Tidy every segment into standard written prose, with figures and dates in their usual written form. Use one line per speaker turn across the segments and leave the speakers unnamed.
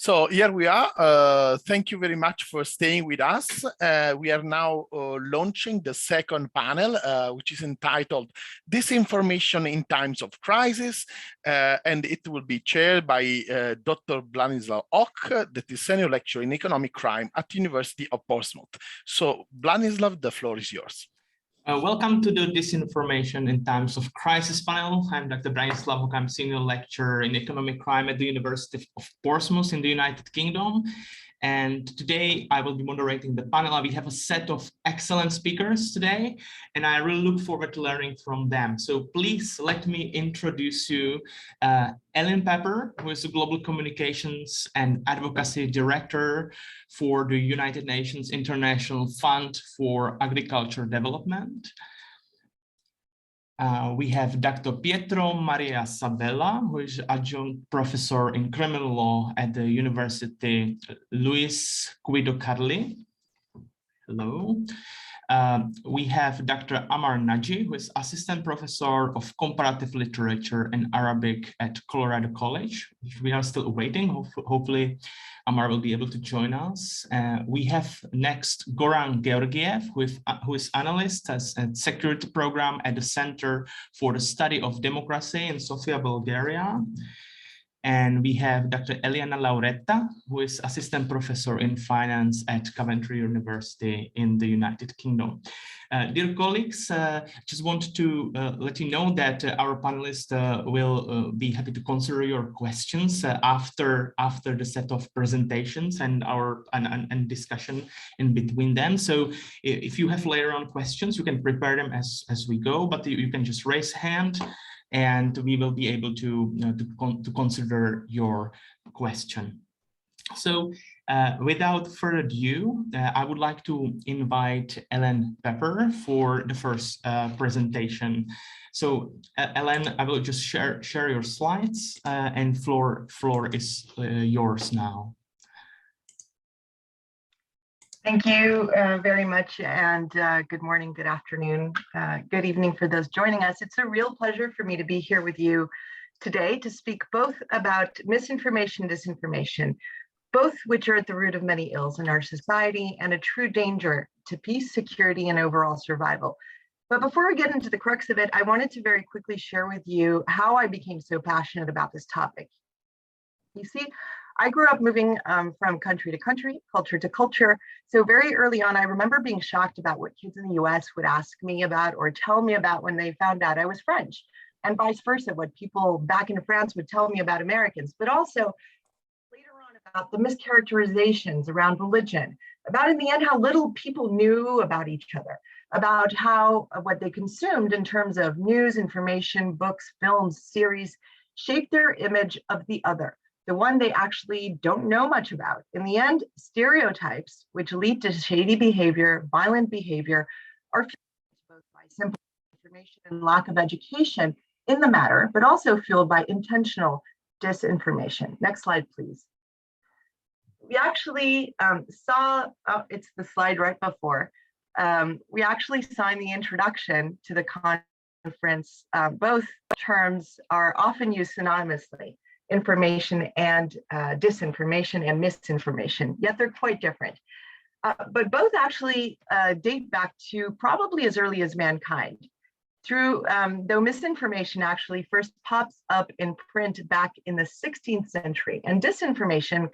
So here we are. Thank you very much for staying with us. We are now launching the second panel, which is entitled Disinformation in Times of Crisis. And it will be chaired by Dr. Branislav Hock, that is Senior Lecturer in Economic Crime at the University of Portsmouth. So Branislav, the floor is yours.
Welcome to the Disinformation in Times of Crisis panel. I'm Dr. Branislav Hock. I'm Senior Lecturer in Economic Crime at the University of Portsmouth in the United Kingdom. And today I will be moderating the panel. We have a set of excellent speakers today, and I really look forward to learning from them. So please let me introduce you Hélène Papper, who is the Global Communications and Advocacy Director for the United Nations International Fund for Agriculture Development. We have Dr. Pietro Maria Sabella, who is Adjunct Professor in Criminal Law at the University Luis Guido Carli. Hello. We have Dr. Ammar Naji, who is Assistant Professor of Comparative Literature and Arabic at Colorado College. We are still waiting. Hopefully, Ammar will be able to join us. We have next Goran Georgiev, who is analyst at Security Program at the Center for the Study of Democracy in Sofia, Bulgaria. And we have Dr. Eliana Lauretta, who is Assistant Professor in Finance at Coventry University in the United Kingdom. Dear colleagues, just want to let you know that our panelists will be happy to consider your questions after the set of presentations and our discussion in between them. So if you have later on questions, you can prepare them as we go, but you can just raise hand, and we will be able to consider your question. So without further ado, I would like to invite Hélène Papper for the first presentation. So Hélène, I will just share your slides, and floor is yours now.
Thank you very much, and good morning, good afternoon, good evening for those joining us. It's a real pleasure for me to be here with you today to speak both about misinformation, disinformation, both which are at the root of many ills in our society and a true danger to peace, security, and overall survival. But before we get into the crux of it, I wanted to very quickly share with you how I became so passionate about this topic. You see, I grew up moving from country to country, culture to culture. So very early on, I remember being shocked about what kids in the US would ask me about or tell me about when they found out I was French, and vice versa, what people back in France would tell me about Americans, but also later on about the mischaracterizations around religion, about in the end how little people knew about each other, about how what they consumed in terms of news, information, books, films, series, shaped their image of the other, the one they actually don't know much about. In the end, stereotypes, which lead to shady behavior, violent behavior, are fueled both by simple information and lack of education in the matter, but also fueled by intentional disinformation. Next slide, please. We actually saw, it's the slide right before, we actually signed the introduction to the conference. Both terms are often used synonymously, information and disinformation and misinformation, yet they're quite different. But both actually date back to probably as early as mankind. Though misinformation actually first pops up in print back in the 16th century, and disinformation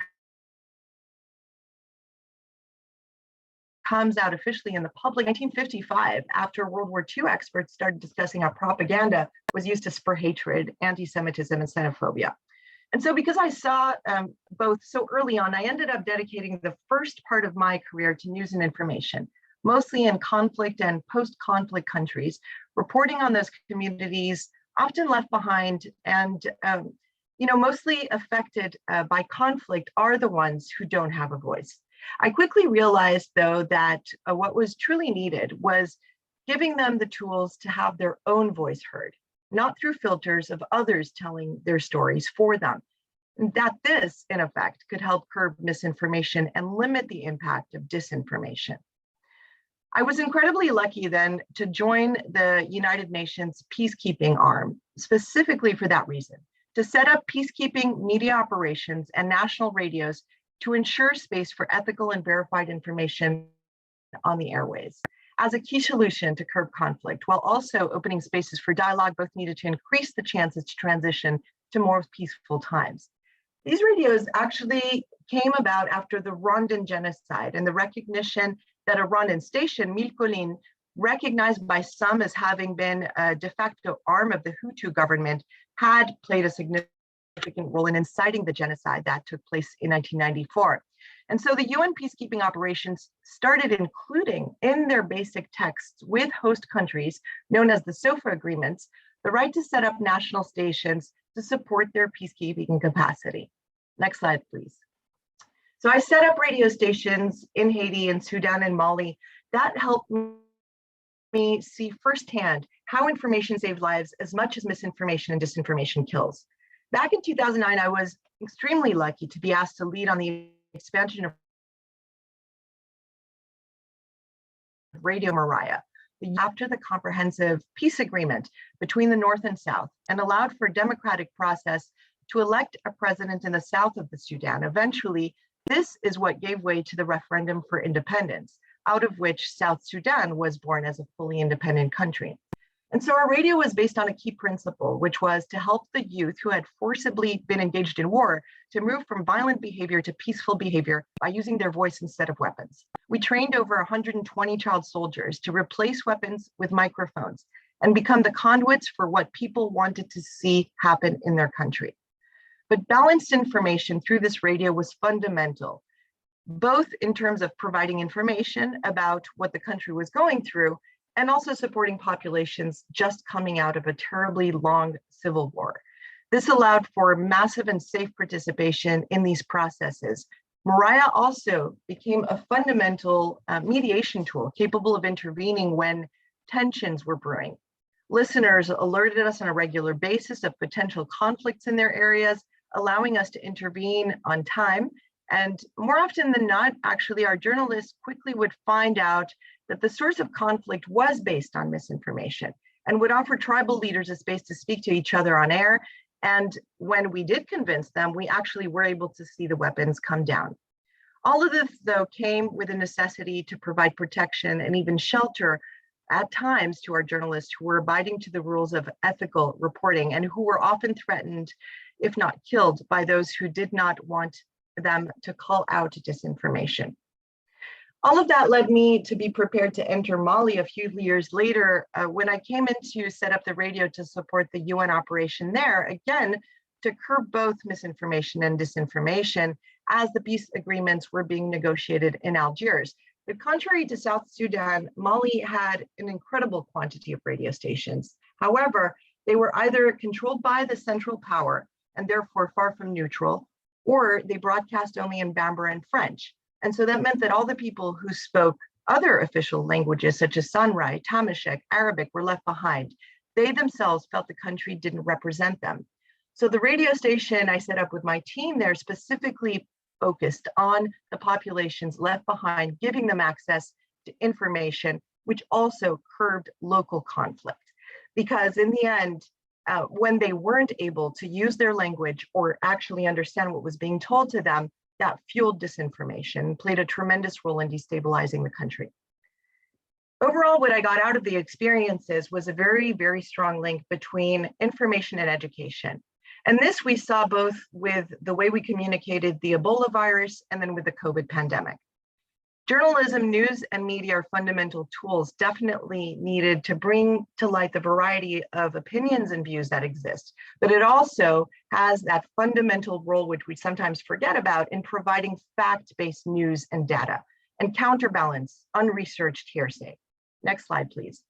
comes out officially in the public 1955, after World War II experts started discussing how propaganda was used to spur hatred, anti-Semitism, and xenophobia. And so because I saw both so early on, I ended up dedicating the first part of my career to news and information, mostly in conflict and post-conflict countries, reporting on those communities often left behind and mostly affected by conflict are the ones who don't have a voice. I quickly realized, though, that what was truly needed was giving them the tools to have their own voice heard, not through filters of others telling their stories for them. And that this, in effect, could help curb misinformation and limit the impact of disinformation. I was incredibly lucky then to join the United Nations peacekeeping arm, specifically for that reason, to set up peacekeeping media operations and national radios to ensure space for ethical and verified information on the airways as a key solution to curb conflict, while also opening spaces for dialogue, both needed to increase the chances to transition to more peaceful times. These radios actually came about after the Rwandan genocide and the recognition that a Rwandan station, Milkolin, recognized by some as having been a de facto arm of the Hutu government, had played a significant role in inciting the genocide that took place in 1994. And so the UN peacekeeping operations started including in their basic texts with host countries, known as the SOFA agreements, the right to set up national stations to support their peacekeeping capacity. Next slide, please. So I set up radio stations in Haiti and Sudan and Mali. That helped me see firsthand how information saves lives as much as misinformation and disinformation kills. Back in 2009, I was extremely lucky to be asked to lead on the expansion of Radio Mariah after the comprehensive peace agreement between the North and South, and allowed for a democratic process to elect a president in the south of the Sudan. Eventually, this is what gave way to the referendum for independence, out of which South Sudan was born as a fully independent country. And so our radio was based on a key principle, which was to help the youth who had forcibly been engaged in war to move from violent behavior to peaceful behavior by using their voice instead of weapons. We trained over 120 child soldiers to replace weapons with microphones and become the conduits for what people wanted to see happen in their country. But balanced information through this radio was fundamental, both in terms of providing information about what the country was going through and also supporting populations just coming out of a terribly long civil war. This allowed for massive and safe participation in these processes. Mariah also became a fundamental mediation tool capable of intervening when tensions were brewing. Listeners alerted us on a regular basis of potential conflicts in their areas, allowing us to intervene on time. And more often than not, actually, our journalists quickly would find out that the source of conflict was based on misinformation and would offer tribal leaders a space to speak to each other on air. And when we did convince them, we actually were able to see the weapons come down. All of this, though, came with a necessity to provide protection and even shelter at times to our journalists who were abiding to the rules of ethical reporting and who were often threatened, if not killed, by those who did not want them to call out disinformation. All of that led me to be prepared to enter Mali a few years later when I came in to set up the radio to support the UN operation there, again, to curb both misinformation and disinformation as the peace agreements were being negotiated in Algiers. But contrary to South Sudan, Mali had an incredible quantity of radio stations. However, they were either controlled by the central power and therefore far from neutral, or they broadcast only in Bambara and French. And so that meant that all the people who spoke other official languages, such as Sanrai, Tamashek, Arabic, were left behind. They themselves felt the country didn't represent them. So the radio station I set up with my team there specifically focused on the populations left behind, giving them access to information, which also curbed local conflict. Because in the end, when they weren't able to use their language or actually understand what was being told to them, that fueled disinformation, played a tremendous role in destabilizing the country. Overall, what I got out of the experiences was a very, very strong link between information and education. And this we saw both with the way we communicated the Ebola virus and then with the COVID pandemic. Journalism, news, and media are fundamental tools definitely needed to bring to light the variety of opinions and views that exist. But it also has that fundamental role, which we sometimes forget about, in providing fact-based news and data and counterbalance unresearched hearsay. Next slide, please.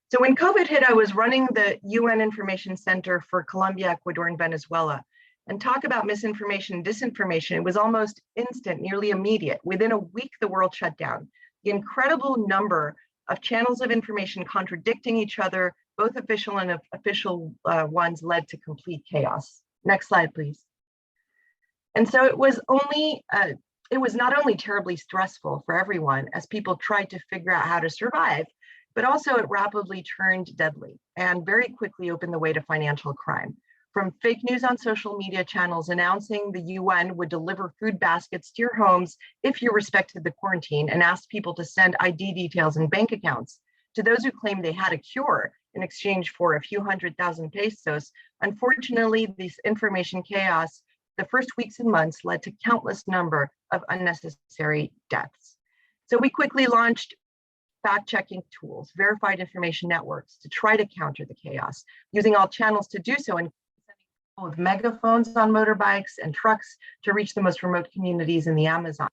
So when COVID hit, I was running the UN Information Center for Colombia, Ecuador, and Venezuela. And talk about misinformation and disinformation, it was almost instant, nearly immediate. Within a week, the world shut down. The incredible number of channels of information contradicting each other, both official and unofficial ones, led to complete chaos. Next slide, please. And so it was not only terribly stressful for everyone as people tried to figure out how to survive, but also it rapidly turned deadly and very quickly opened the way to financial crime. From fake news on social media channels announcing the UN would deliver food baskets to your homes if you respected the quarantine and asked people to send ID details and bank accounts, to those who claimed they had a cure in exchange for a few 100,000 pesos, unfortunately, this information chaos the first weeks and months led to countless number of unnecessary deaths. So we quickly launched fact-checking tools, verified information networks to try to counter the chaos, using all channels to do so, and with megaphones on motorbikes and trucks to reach the most remote communities in the Amazon.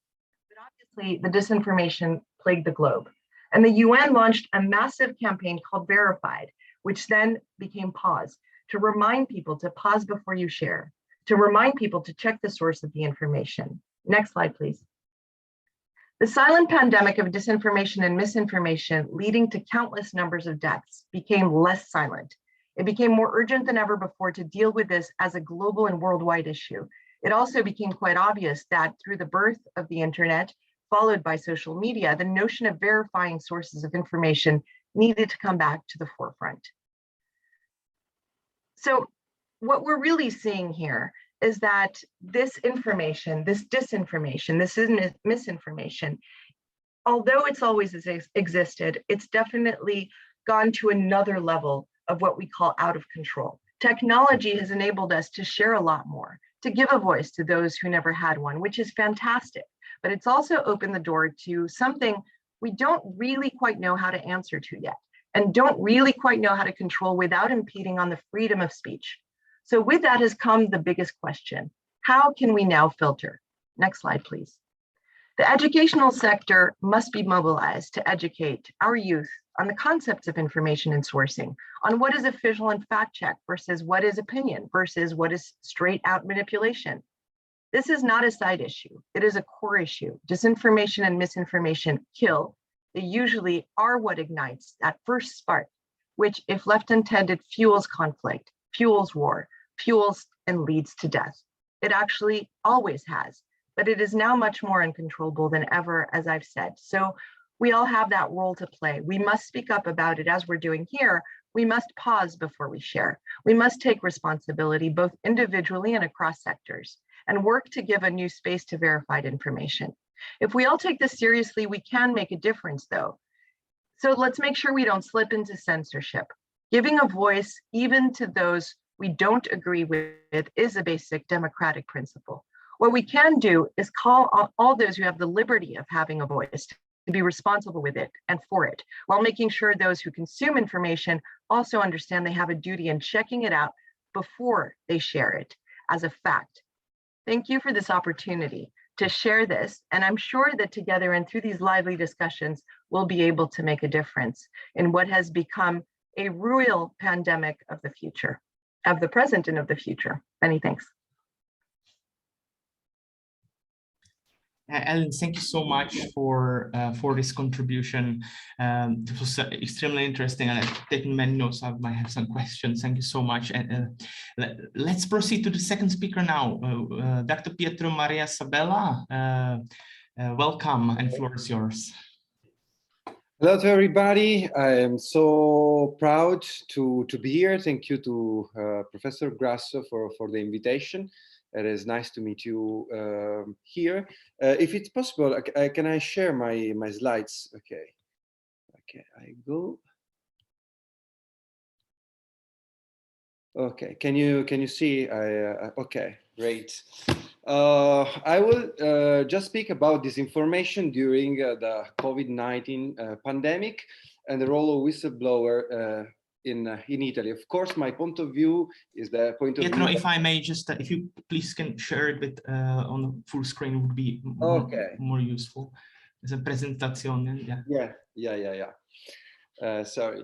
But obviously, the disinformation plagued the globe. And the UN launched a massive campaign called Verified, which then became Pause, to remind people to pause before you share, to remind people to check the source of the information. Next slide, please. The silent pandemic of disinformation and misinformation, leading to countless numbers of deaths, became less silent. It became more urgent than ever before to deal with this as a global and worldwide issue. It also became quite obvious that through the birth of the internet, followed by social media, the notion of verifying sources of information needed to come back to the forefront. So what we're really seeing here is that this information, this disinformation, this misinformation, although it's always existed, it's definitely gone to another level of what we call out of control. Technology has enabled us to share a lot more, to give a voice to those who never had one, which is fantastic. But it's also opened the door to something we don't really quite know how to answer to yet, and don't really quite know how to control without impeding on the freedom of speech. So with that has come the biggest question: how can we now filter? Next slide, please. The educational sector must be mobilized to educate our youth on the concepts of information and sourcing, on what is official and fact check versus what is opinion versus what is straight out manipulation. This is not a side issue. It is a core issue. Disinformation and misinformation kill. They usually are what ignites that first spark, which, if left untended, fuels conflict, fuels war, fuels and leads to death. It actually always has, but it is now much more uncontrollable than ever, as I've said. So we all have that role to play. We must speak up about it as we're doing here. We must pause before we share. We must take responsibility, both individually and across sectors, and work to give a new space to verified information. If we all take this seriously, we can make a difference, though. So let's make sure we don't slip into censorship. Giving a voice, even to those we don't agree with, is a basic democratic principle. What we can do is call on all those who have the liberty of having a voice to be responsible with it and for it, while making sure those who consume information also understand they have a duty in checking it out before they share it as a fact. Thank you for this opportunity to share this, and I'm sure that together and through these lively discussions, we'll be able to make a difference in what has become a real pandemic of the future, of the present and of the future. Many thanks.
Hélène, thank you so much for this contribution. It was extremely interesting, and I've taken many notes. I might have some questions. Thank you so much. And let's proceed to the second speaker now, Dr. Pietro Maria Sabella. Welcome, and the floor is yours.
Hello to everybody. I am so proud to be here. Thank you to Professor Grasso for the invitation. It is nice to meet you here. If it's possible, can I share my slides? Okay, I go. Okay, can you see? Okay, great. I will just speak about disinformation during the COVID-19 pandemic and the role of whistleblower in Italy. Of course, my point of view is the point of view.
Pietro, if I may just, if you please can share it with on the full screen, would be more useful. As a presentation, yeah. Sorry.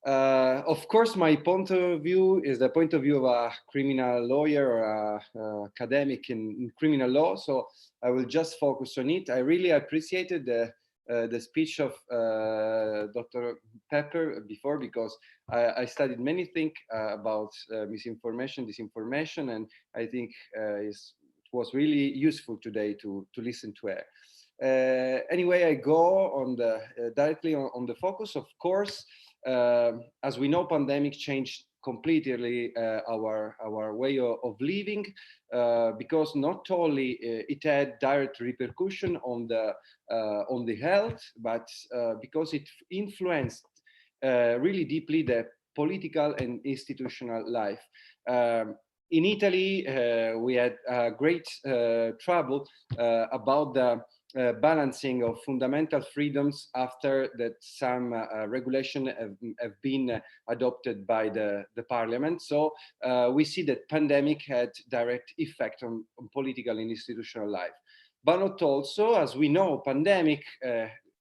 Of course, my point of view is the point of view of a criminal lawyer or academic in criminal law. So I will just focus on it. I really appreciated the speech of Dr. Papper before, because I studied many things about misinformation, disinformation, and I think it was really useful today to listen to her. Anyway, I go on the directly on the focus. Of course, as we know, pandemic changed completely our way of living, because not only it had direct repercussion on the health, but because it influenced really deeply the political and institutional life. In Italy, we had great trouble about the balancing of fundamental freedoms after that some regulation have been adopted by the parliament. So we see that pandemic had direct effect on political and institutional life. But not also, as we know, pandemic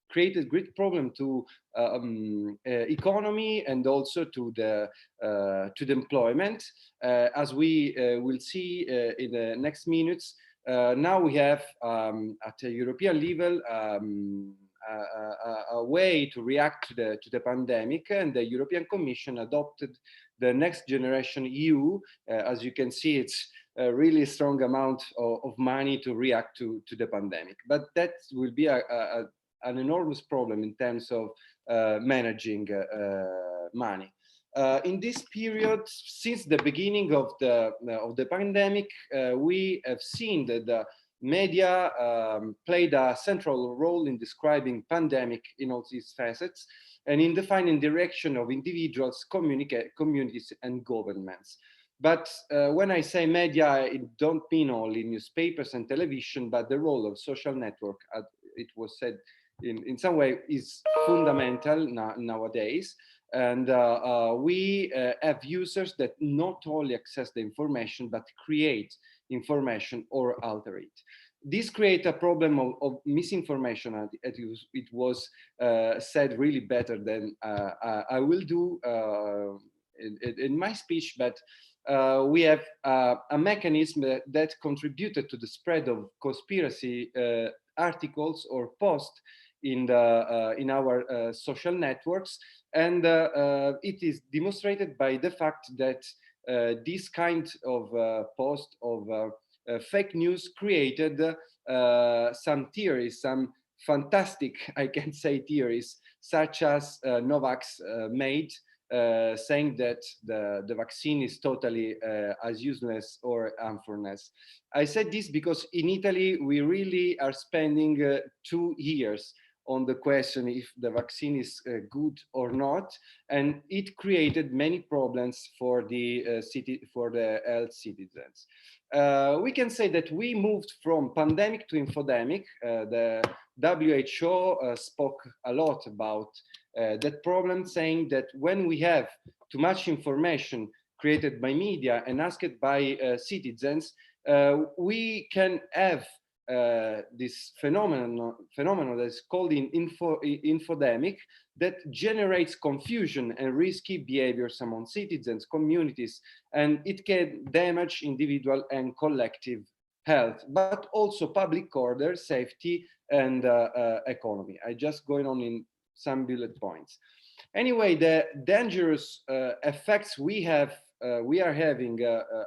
created great problem to economy and also to the employment. As we will see in the next minutes, now we have at a European level a way to react to the pandemic, and the European Commission adopted the Next Generation EU. As you can see, it's a really strong amount of money to react to the pandemic. But that will be an enormous problem in terms of managing money. In this period, since the beginning of the pandemic, we have seen that the media played a central role in describing pandemic in all its facets and in defining direction of individuals, communities, and governments. But when I say media, it don't mean only newspapers and television, but the role of social network, as it was said, in some way is fundamental nowadays. And we have users that not only access the information, but create information or alter it. This creates a problem of misinformation. It was said really better than I will do in my speech, but we have a mechanism that contributed to the spread of conspiracy articles or posts in our social networks, and it is demonstrated by the fact that this kind of post of fake news created some theories, some fantastic, I can say, theories, such as Novak's made, saying that the vaccine is totally as useless or harmfulness. I said this because in Italy, we really are spending 2 years on the question if the vaccine is good or not, and it created many problems for the health citizens. We can say that we moved from pandemic to infodemic. The WHO spoke a lot about that problem, saying that when we have too much information created by media and asked by citizens, we can have this phenomenon that is called infodemic, that generates confusion and risky behaviors among citizens, communities, and it can damage individual and collective health, but also public order, safety, and economy. I just going on in some bullet points. Anyway, the dangerous effects we are having,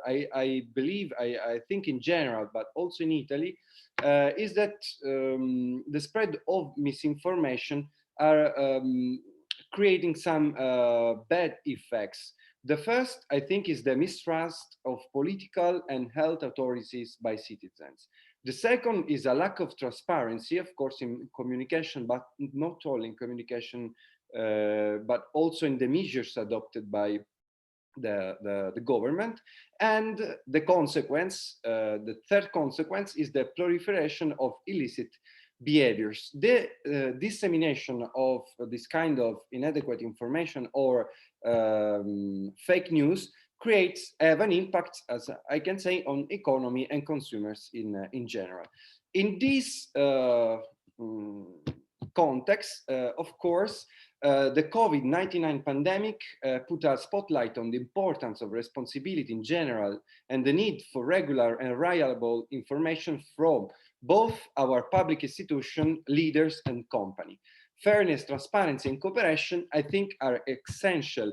I believe, I think in general, but also in Italy, is that the spread of misinformation are creating some bad effects. The first, I think, is the mistrust of political and health authorities by citizens. The second is a lack of transparency, of course, in communication, but not only in communication, but also in the measures adopted by the government. And the consequence, the third consequence, is the proliferation of illicit behaviors. The dissemination of this kind of inadequate information or fake news have an impact, as I can say, on economy and consumers in general. In this context, of course, the COVID-19 pandemic put a spotlight on the importance of responsibility in general and the need for regular and reliable information from both our public institution, leaders, and company. Fairness, transparency, and cooperation, I think, are essential,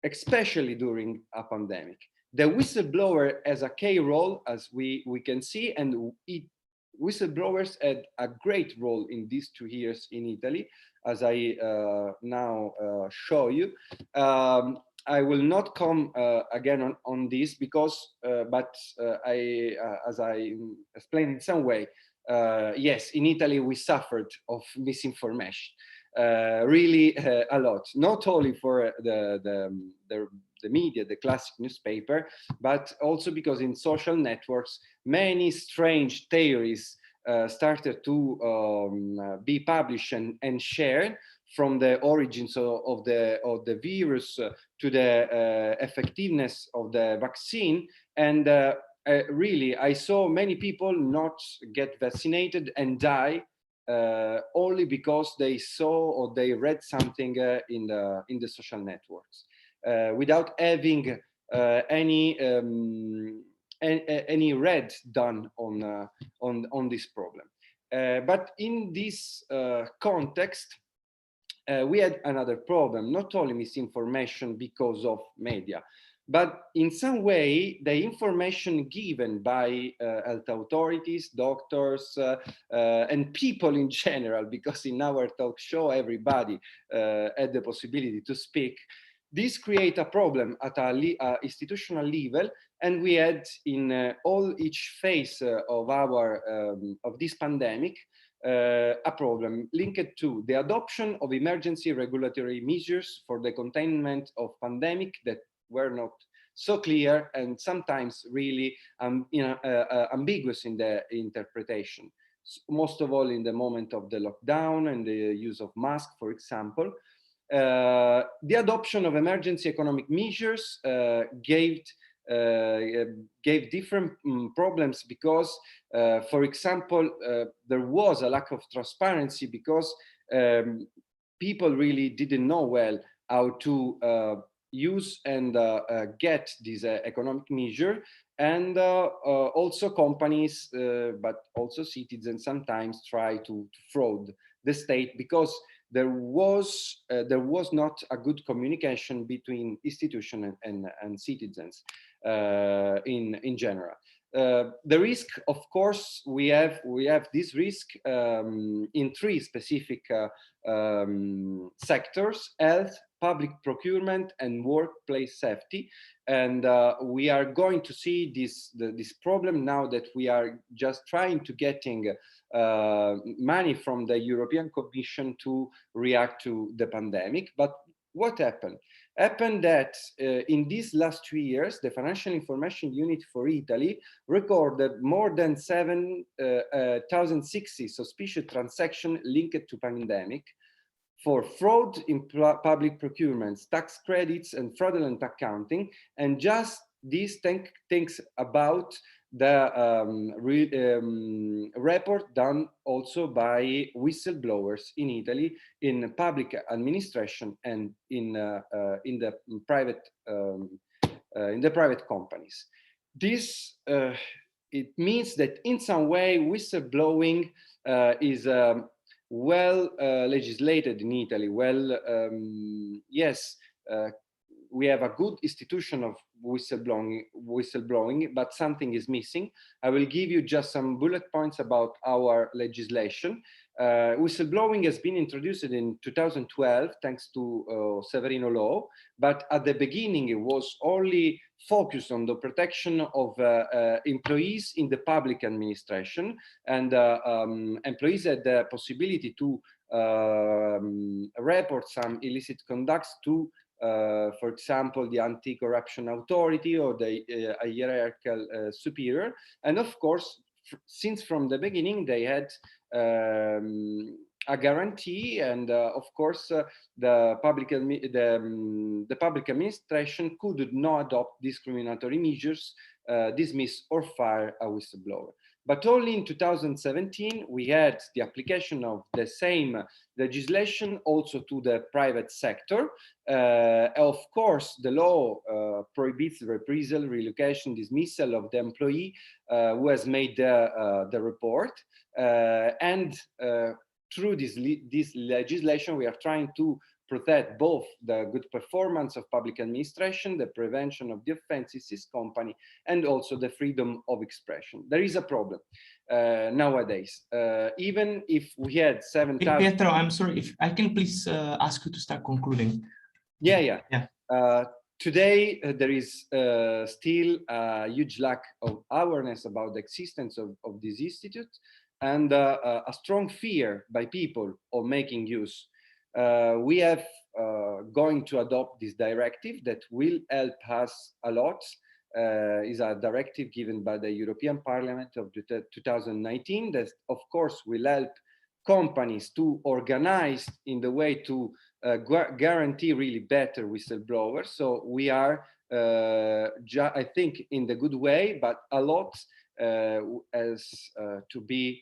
especially during a pandemic. The whistleblower has a key role, as we can see, and whistleblowers had a great role in these 2 years in Italy, as I now show you. I will not come again on this because, as I explained in some way, yes, in Italy we suffered of misinformation, really a lot. Not only for the media, the classic newspaper, but also because in social networks many strange theories started to be published and shared, from the origins of the virus to the effectiveness of the vaccine. And really, I saw many people not get vaccinated and die only because they saw or they read something in the social networks without having any read done on this problem. But in this context, we had another problem, not only misinformation because of media, but in some way the information given by health authorities, doctors, and people in general, because in our talk show everybody had the possibility to speak. This creates a problem at a institutional level, and we had in each phase of this pandemic a problem linked to the adoption of emergency regulatory measures for the containment of pandemic that were not so clear and sometimes really ambiguous in the interpretation. Most of all in the moment of the lockdown and the use of masks, for example. The adoption of emergency economic measures gave different problems because, for example, there was a lack of transparency because people really didn't know well how to use and get this economic measure, and also companies, but also citizens sometimes try to fraud the state because there was not a good communication between institutions and citizens in general. The risk, of course, we have this risk in three specific sectors: health, public procurement, and workplace safety. And we are going to see this problem now that we are just trying to getting money from the European Commission to react to the pandemic. But what happened? Happened that in these last 2 years, the Financial Information Unit for Italy recorded more than 7,060 suspicious transactions linked to pandemic for fraud in public procurements, tax credits, and fraudulent accounting. And just these things about the report done also by whistleblowers in Italy, in public administration, and in the private companies. This it means that in some way whistleblowing is well legislated in Italy. Well, yes. We have a good institution of whistleblowing, but something is missing. I will give you just some bullet points about our legislation. Whistleblowing has been introduced in 2012 thanks to Severino law, but at the beginning it was only focused on the protection of employees in the public administration, and employees had the possibility to report some illicit conducts to for example, the anti-corruption authority or the hierarchical superior. And of course, since from the beginning, they had a guarantee, and of course, the public administration could not adopt discriminatory measures, dismiss or fire a whistleblower. But only in 2017, we had the application of the same legislation also to the private sector. Of course, the law prohibits reprisal, relocation, dismissal of the employee who has made the report. And through this legislation, we are trying to protect both the good performance of public administration, the prevention of the offenses this company, and also the freedom of expression. There is a problem nowadays. Even if we had 7,000...
Pietro, I'm sorry, if I can please ask you to start concluding.
Yeah. Today, there is still a huge lack of awareness about the existence of this institute, and a strong fear by people of making use. We have going to adopt this directive that will help us a lot. Is a directive given by the European Parliament of 2019 that, of course, will help companies to organize in the way to guarantee really better whistleblowers. So we are, I think, in the good way, but a lot has to be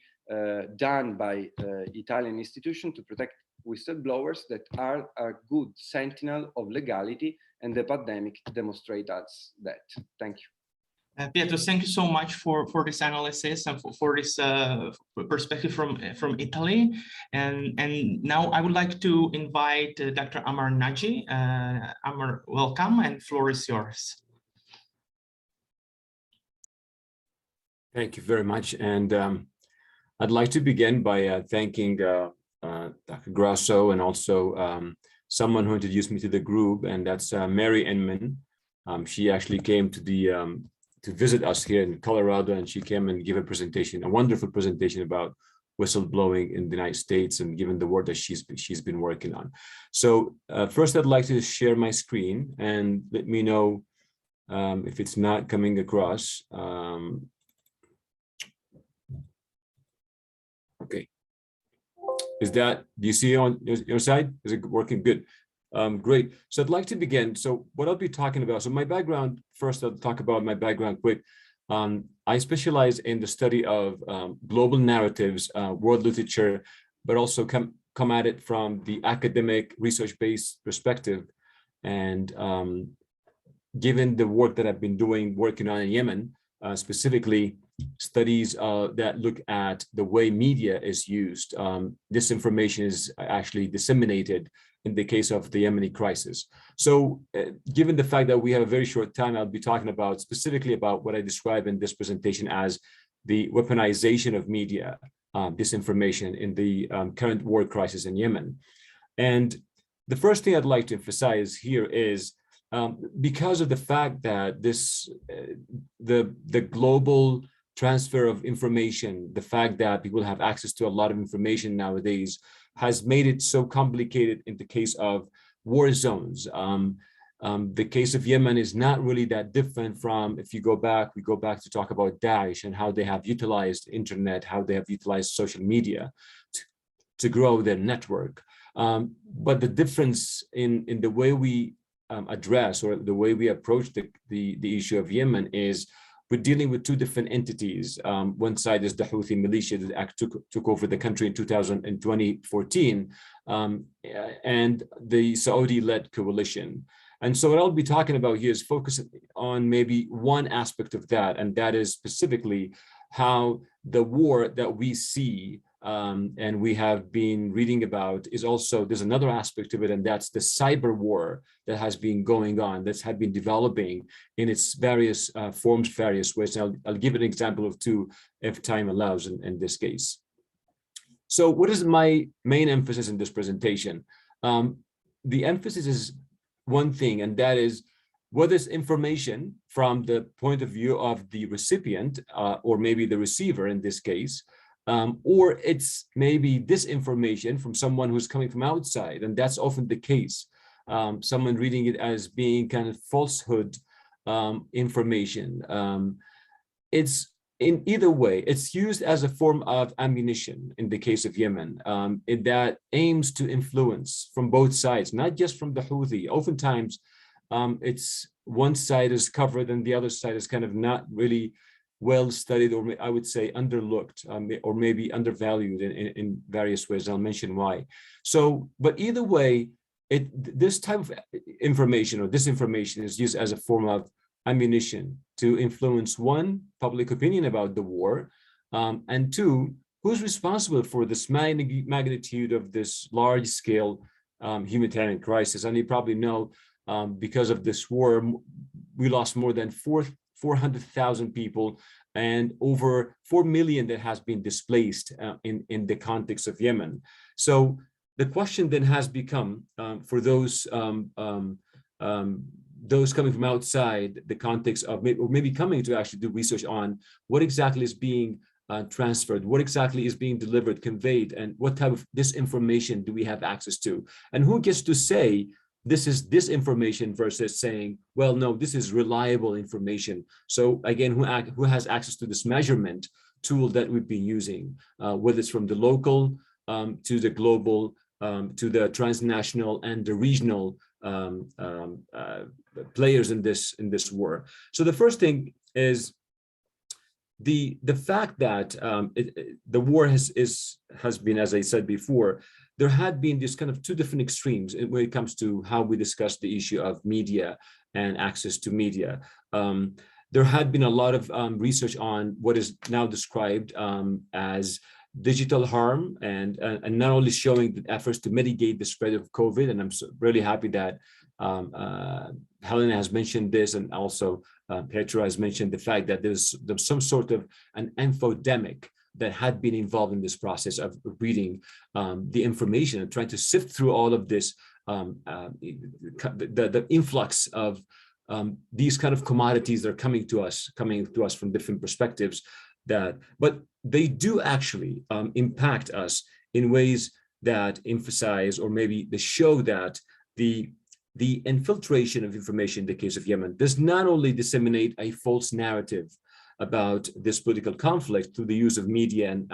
done by Italian institutions to protect whistleblowers that are a good sentinel of legality, and the pandemic demonstrates that. Thank you.
Pietro, thank you so much for this analysis and for this perspective from Italy. And now I would like to invite Dr. Ammar Naji. Ammar, welcome, and floor is yours.
Thank you very much. And I'd like to begin by thanking Dr. Grasso and also someone who introduced me to the group, and that's Mary Inman. She actually came to the to visit us here in Colorado, and she came and gave a presentation, a wonderful presentation about whistleblowing in the United States, and given the work that she's been working on. So first, I'd like to share my screen and let me know if it's not coming across. Okay. Is that, do you see on your side? Is it working? Good. Great. So I'd like to begin. So what I'll be talking about, so my background, first I'll talk about my background quick. I specialize in the study of global narratives, world literature, but also come at it from the academic research-based perspective. And given the work that I've been doing, working on in Yemen, specifically studies that look at the way media is used. Disinformation is actually disseminated in the case of the Yemeni crisis. So given the fact that we have a very short time, I'll be talking about specifically about what I describe in this presentation as the weaponization of media, disinformation in the current war crisis in Yemen. And the first thing I'd like to emphasize here is because of the fact that this, the global transfer of information, the fact that people have access to a lot of information nowadays has made it so complicated in the case of war zones. The case of Yemen is not really that different from, if you go back, we go back to talk about Daesh and how they have utilized internet, how they have utilized social media to grow their network. But the difference in the way we address or the way we approach the issue of Yemen is we're dealing with two different entities. One side is the Houthi militia that took over the country in 2014, and the Saudi-led coalition. And so what I'll be talking about here is focusing on maybe one aspect of that, and that is specifically how the war that we see and we have been reading about is also, there's another aspect of it, and that's the cyber war that has been going on, that's had been developing in its various forms, various ways. And I'll give an example of two if time allows in this case. So what is my main emphasis in this presentation? The emphasis is one thing, and that is whether it's information from the point of view of the recipient or maybe the receiver in this case, or it's maybe disinformation from someone who's coming from outside, and that's often the case. Someone reading it as being kind of falsehood information. It's in either way, it's used as a form of ammunition in the case of Yemen, that aims to influence from both sides, not just from the Houthi. Oftentimes, it's one side is covered and the other side is kind of not really well studied, or I would say underlooked, or maybe undervalued in various ways. I'll mention why. So, but either way, this type of information or disinformation is used as a form of ammunition to influence, one, public opinion about the war, and two, who's responsible for this magnitude of this large-scale humanitarian crisis. And you probably know, because of this war, we lost more than 400,000 people and over 4 million that has been displaced in the context of Yemen. So the question then has become, for those those coming from outside the context of maybe coming to actually do research on what exactly is being transferred, what exactly is being delivered, conveyed, and what type of disinformation do we have access to, and who gets to say this is disinformation versus saying, well, no, this is reliable information. So again, who has access to this measurement tool that we've been using, whether it's from the local to the global, to the transnational and the regional players in this war. So the first thing is the fact that the war has been, as I said before, there had been this kind of two different extremes when it comes to how we discuss the issue of media and access to media. There had been a lot of research on what is now described as digital harm, and not only showing the efforts to mitigate the spread of COVID, and I'm really happy that Hélène has mentioned this, and also Pietro has mentioned the fact that there's some sort of an infodemic that had been involved in this process of reading the information and trying to sift through all of this, the influx of these kind of commodities that are coming to us from different perspectives, but they do actually impact us in ways that emphasize, or maybe they show that the infiltration of information in the case of Yemen does not only disseminate a false narrative about this political conflict through the use of media and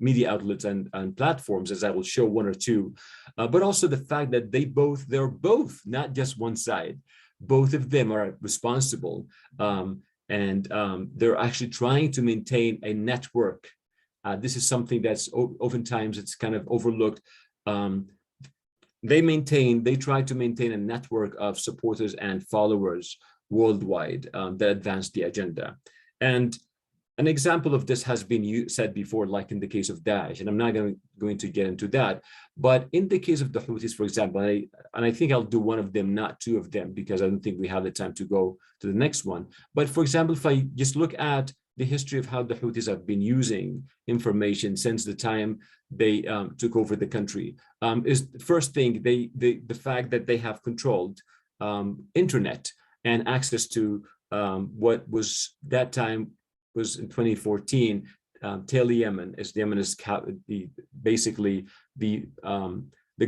media outlets and platforms, as I will show one or two, but also the fact that they're both, not just one side, both of them are responsible, and they're actually trying to maintain a network. This is something that's oftentimes it's kind of overlooked. They try to maintain a network of supporters and followers worldwide that advance the agenda. And an example of this has been said before, like in the case of Daesh, and I'm not going to get into that, but in the case of the Houthis, for example, and I think I'll do one of them, not two of them, because I don't think we have the time to go to the next one. But for example, if I just look at the history of how the Houthis have been using information since the time they took over the country, is the first thing, the fact that they have controlled internet and access to what was that time was in 2014, Yemen, as Yemen is basically the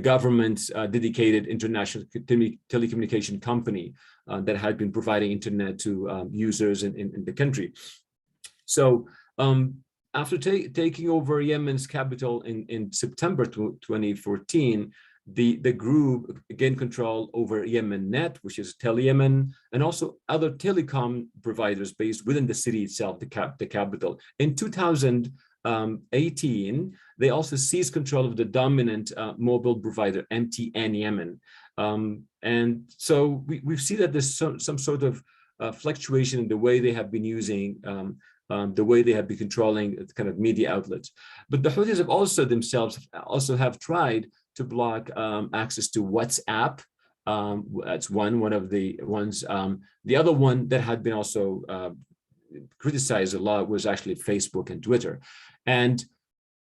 government's dedicated international telecommunication company that had been providing internet to users in the country. So after taking over Yemen's capital in September 2014, the group gained control over Yemen Net, which is Yemen, and also other telecom providers based within the city itself, the capital. In 2018, they also seized control of the dominant mobile provider, MTN Yemen. And so we see that there's some sort of fluctuation in the way they have been using, the way they have been controlling kind of media outlets. But the Houthis have also themselves have tried to block access to WhatsApp. That's one of the ones. The other one that had been also criticized a lot was actually Facebook and Twitter. And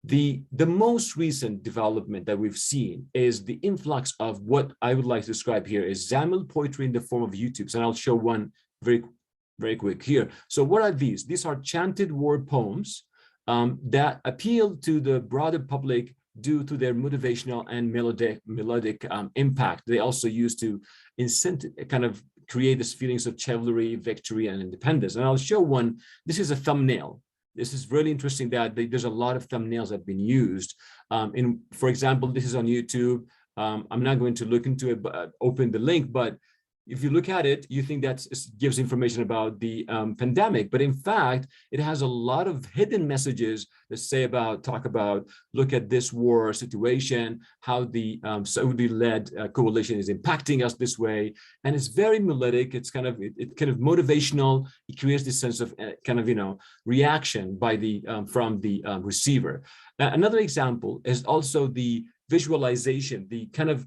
the most recent development that we've seen is the influx of what I would like to describe here is Zamil poetry in the form of YouTubes. And I'll show one very quick here. So what are these? These are chanted war poems that appeal to the broader public due to their motivational and melodic impact. They also used to kind of create this feelings of chivalry, victory, and independence. And I'll show one. This is a thumbnail. This is really interesting that there's a lot of thumbnails that have been used. For example, this is on YouTube. I'm not going to look into it, but open the link, but if you look at it, you think that gives information about the pandemic, but in fact, it has a lot of hidden messages that talk about, look at this war situation, how the Saudi-led coalition is impacting us this way, and it's very melodic. It's kind of motivational. It creates this sense of reaction by from the receiver. Another example is also the visualization, the kind of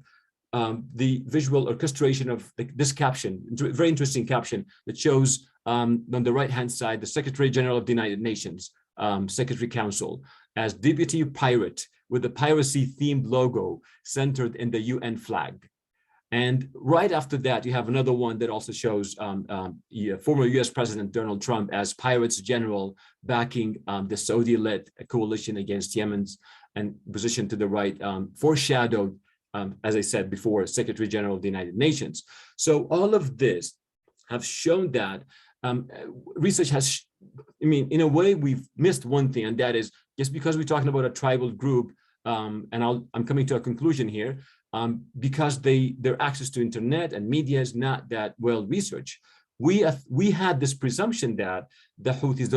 the visual orchestration of this caption, very interesting caption that shows on the right-hand side, the Secretary General of the United Nations, Secretary Council, as deputy pirate with the piracy-themed logo centered in the UN flag. And right after that, you have another one that also shows former US President Donald Trump as Pirates General backing the Saudi-led coalition against Yemen's and position to the right, foreshadowed, as I said before, Secretary General of the United Nations. So all of this have shown that research has, I mean, in a way, we've missed one thing, and that is just because we're talking about a tribal group, and I'm coming to a conclusion here, because their access to internet and media is not that well researched. We had this presumption that the Houthis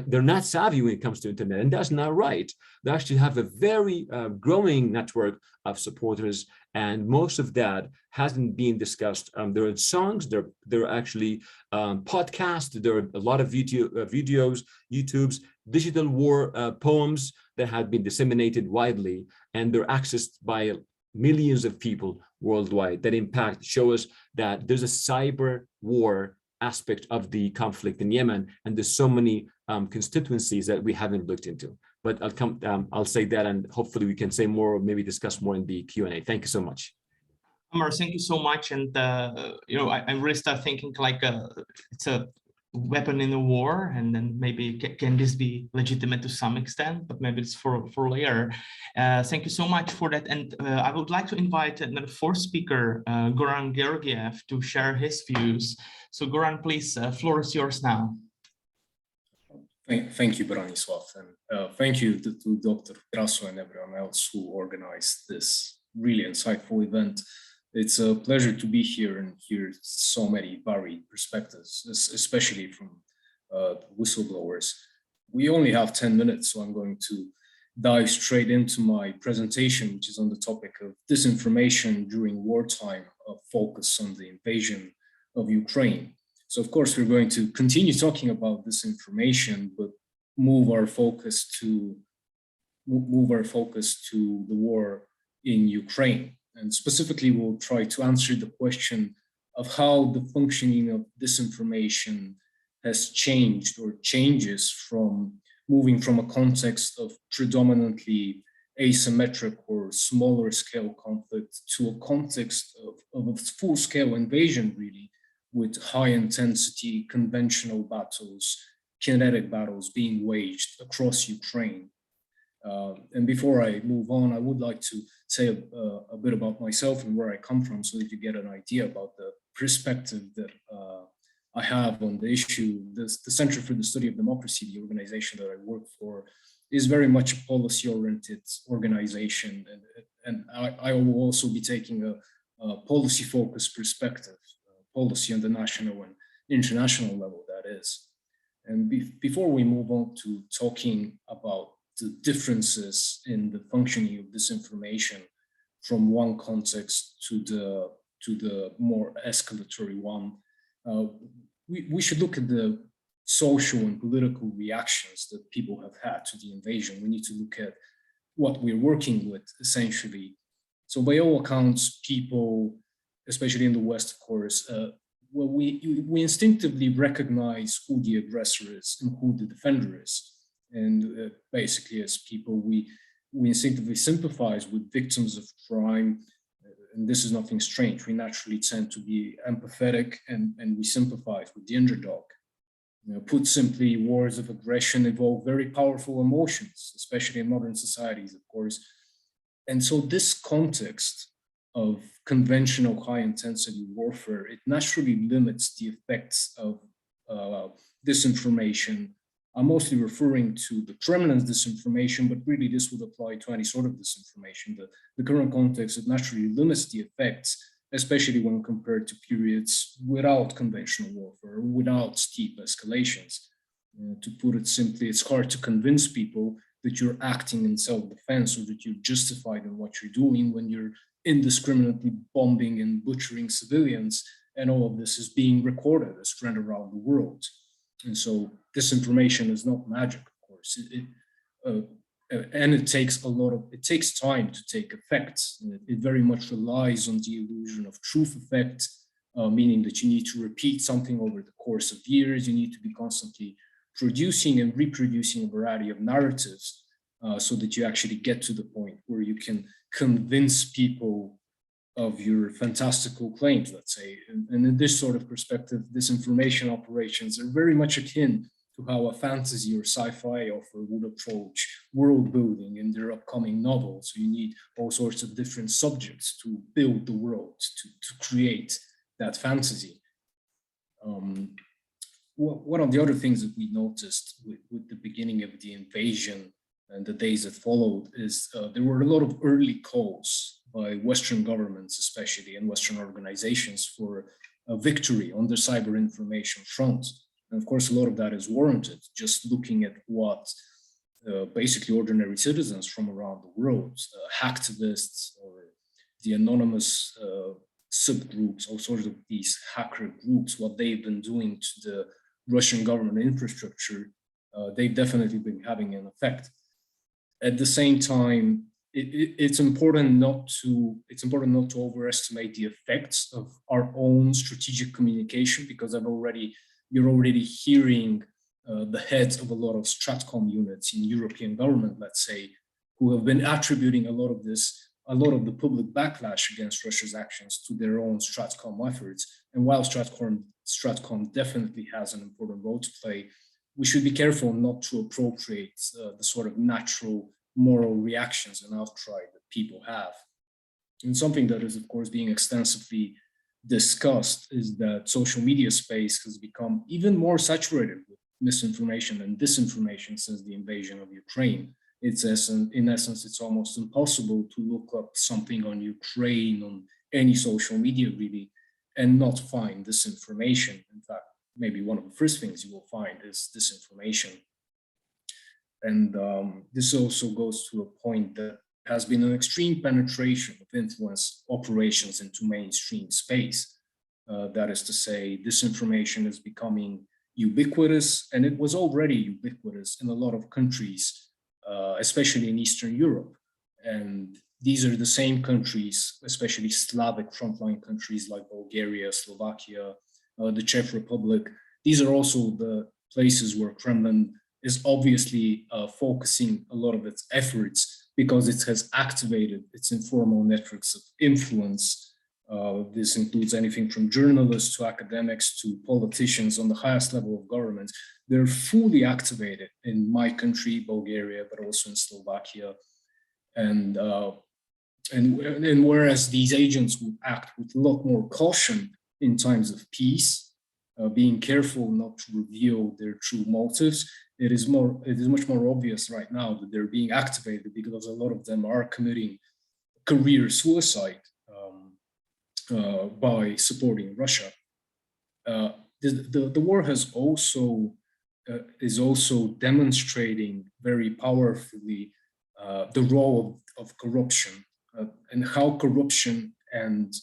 they're not savvy when it comes to internet, and that's not right. They actually have a very growing network of supporters, and most of that hasn't been discussed. There are songs, there are actually podcasts, there are a lot of videos, YouTubes, digital war poems that have been disseminated widely, and they're accessed by millions of people worldwide. That impact show us that there's a cyber war aspect of the conflict in Yemen, and there's so many constituencies that we haven't looked into. But I'll say that, and hopefully we can say more or maybe discuss more in the Q&A. Thank you so much.
Ammar, thank you so much. And I really start thinking like it's a weapon in the war, and then maybe can this be legitimate to some extent, but maybe it's for later. Thank you so much for that. And I would like to invite another fourth speaker, Goran Georgiev, to share his views. So Goran, please, floor is yours now.
Thank you, Branislav, and thank you to Dr. Grasso and everyone else who organized this really insightful event. It's a pleasure to be here and hear so many varied perspectives, especially from whistleblowers. We only have 10 minutes, so I'm going to dive straight into my presentation, which is on the topic of disinformation during wartime, a focus on the invasion of Ukraine. So of course, we're going to continue talking about disinformation, but move our focus to the war in Ukraine. And specifically, we'll try to answer the question of how the functioning of disinformation has changed or changes from moving from a context of predominantly asymmetric or smaller scale conflict to a context of a full-scale invasion, really, with high intensity conventional battles, kinetic battles being waged across Ukraine. And before I move on, I would like to say a bit about myself and where I come from, so that you get an idea about the perspective that I have on the issue. The Center for the Study of Democracy, the organization that I work for, is very much a policy-oriented organization, and I will also be taking a policy-focused perspective, policy on the national and international level, that is. And before we move on to talking about the differences in the functioning of disinformation from one context to the more escalatory one, we should look at the social and political reactions that people have had to the invasion. We need to look at what we're working with, essentially. So by all accounts, people, especially in the West, of course, well, we instinctively recognize who the aggressor is and who the defender is. And basically, as people, we instinctively sympathize with victims of crime. And this is nothing strange. We naturally tend to be empathetic, and we sympathize with the underdog. You know, put simply, wars of aggression evoke very powerful emotions, especially in modern societies, of course. And so this context of conventional high-intensity warfare, it naturally limits the effects of disinformation. I'm mostly referring to the Kremlin's disinformation, but really this would apply to any sort of disinformation. The current context, it naturally limits the effects, especially when compared to periods without conventional warfare, without steep escalations. To put it simply, it's hard to convince people that you're acting in self-defense or that you're justified in what you're doing when you're indiscriminately bombing and butchering civilians, and all of this is being recorded as spread around the world. And so disinformation is not magic, of course. And it takes time to take effect. It very much relies on the illusion of truth effect, meaning that you need to repeat something over the course of years. You need to be constantly producing and reproducing a variety of narratives so that you actually get to the point where you can convince people of your fantastical claims, let's say. And in this sort of perspective, disinformation operations are very much akin to how a fantasy or sci-fi author would approach world building in their upcoming novels. So you need all sorts of different subjects to build the world, to create that fantasy. One of the other things that we noticed with the beginning of the invasion and the days that followed is there were a lot of early calls by Western governments, especially, and Western organizations for a victory on the cyber information front. And of course, a lot of that is warranted, just looking at what basically ordinary citizens from around the world, hacktivists or the anonymous subgroups, all sorts of these hacker groups, what they've been doing to the Russian government infrastructure, they've definitely been having an effect. At the same time, it's important not to overestimate the effects of our own strategic communication, because you're already hearing the heads of a lot of Stratcom units in European government, let's say, who have been attributing a lot of the public backlash against Russia's actions to their own Stratcom efforts. And while Stratcom definitely has an important role to play, we should be careful not to appropriate the sort of natural moral reactions and outcry that people have. And something that is, of course, being extensively discussed is that social media space has become even more saturated with misinformation and disinformation since the invasion of Ukraine. In essence, it's almost impossible to look up something on Ukraine on any social media really and not find disinformation. In fact, maybe one of the first things you will find is disinformation. And this also goes to a point that has been an extreme penetration of influence operations into mainstream space. That is to say, disinformation is becoming ubiquitous, and it was already ubiquitous in a lot of countries, especially in Eastern Europe. And these are the same countries, especially Slavic frontline countries like Bulgaria, Slovakia, the Czech Republic. These are also the places where Kremlin is obviously focusing a lot of its efforts because it has activated its informal networks of influence. This includes anything from journalists to academics to politicians on the highest level of government. They're fully activated in my country, Bulgaria, but also in Slovakia. And whereas these agents would act with a lot more caution in times of peace, being careful not to reveal their true motives, it is much more obvious right now that they're being activated because a lot of them are committing career suicide by supporting Russia. The war has also is also demonstrating very powerfully the role of corruption and how corruption and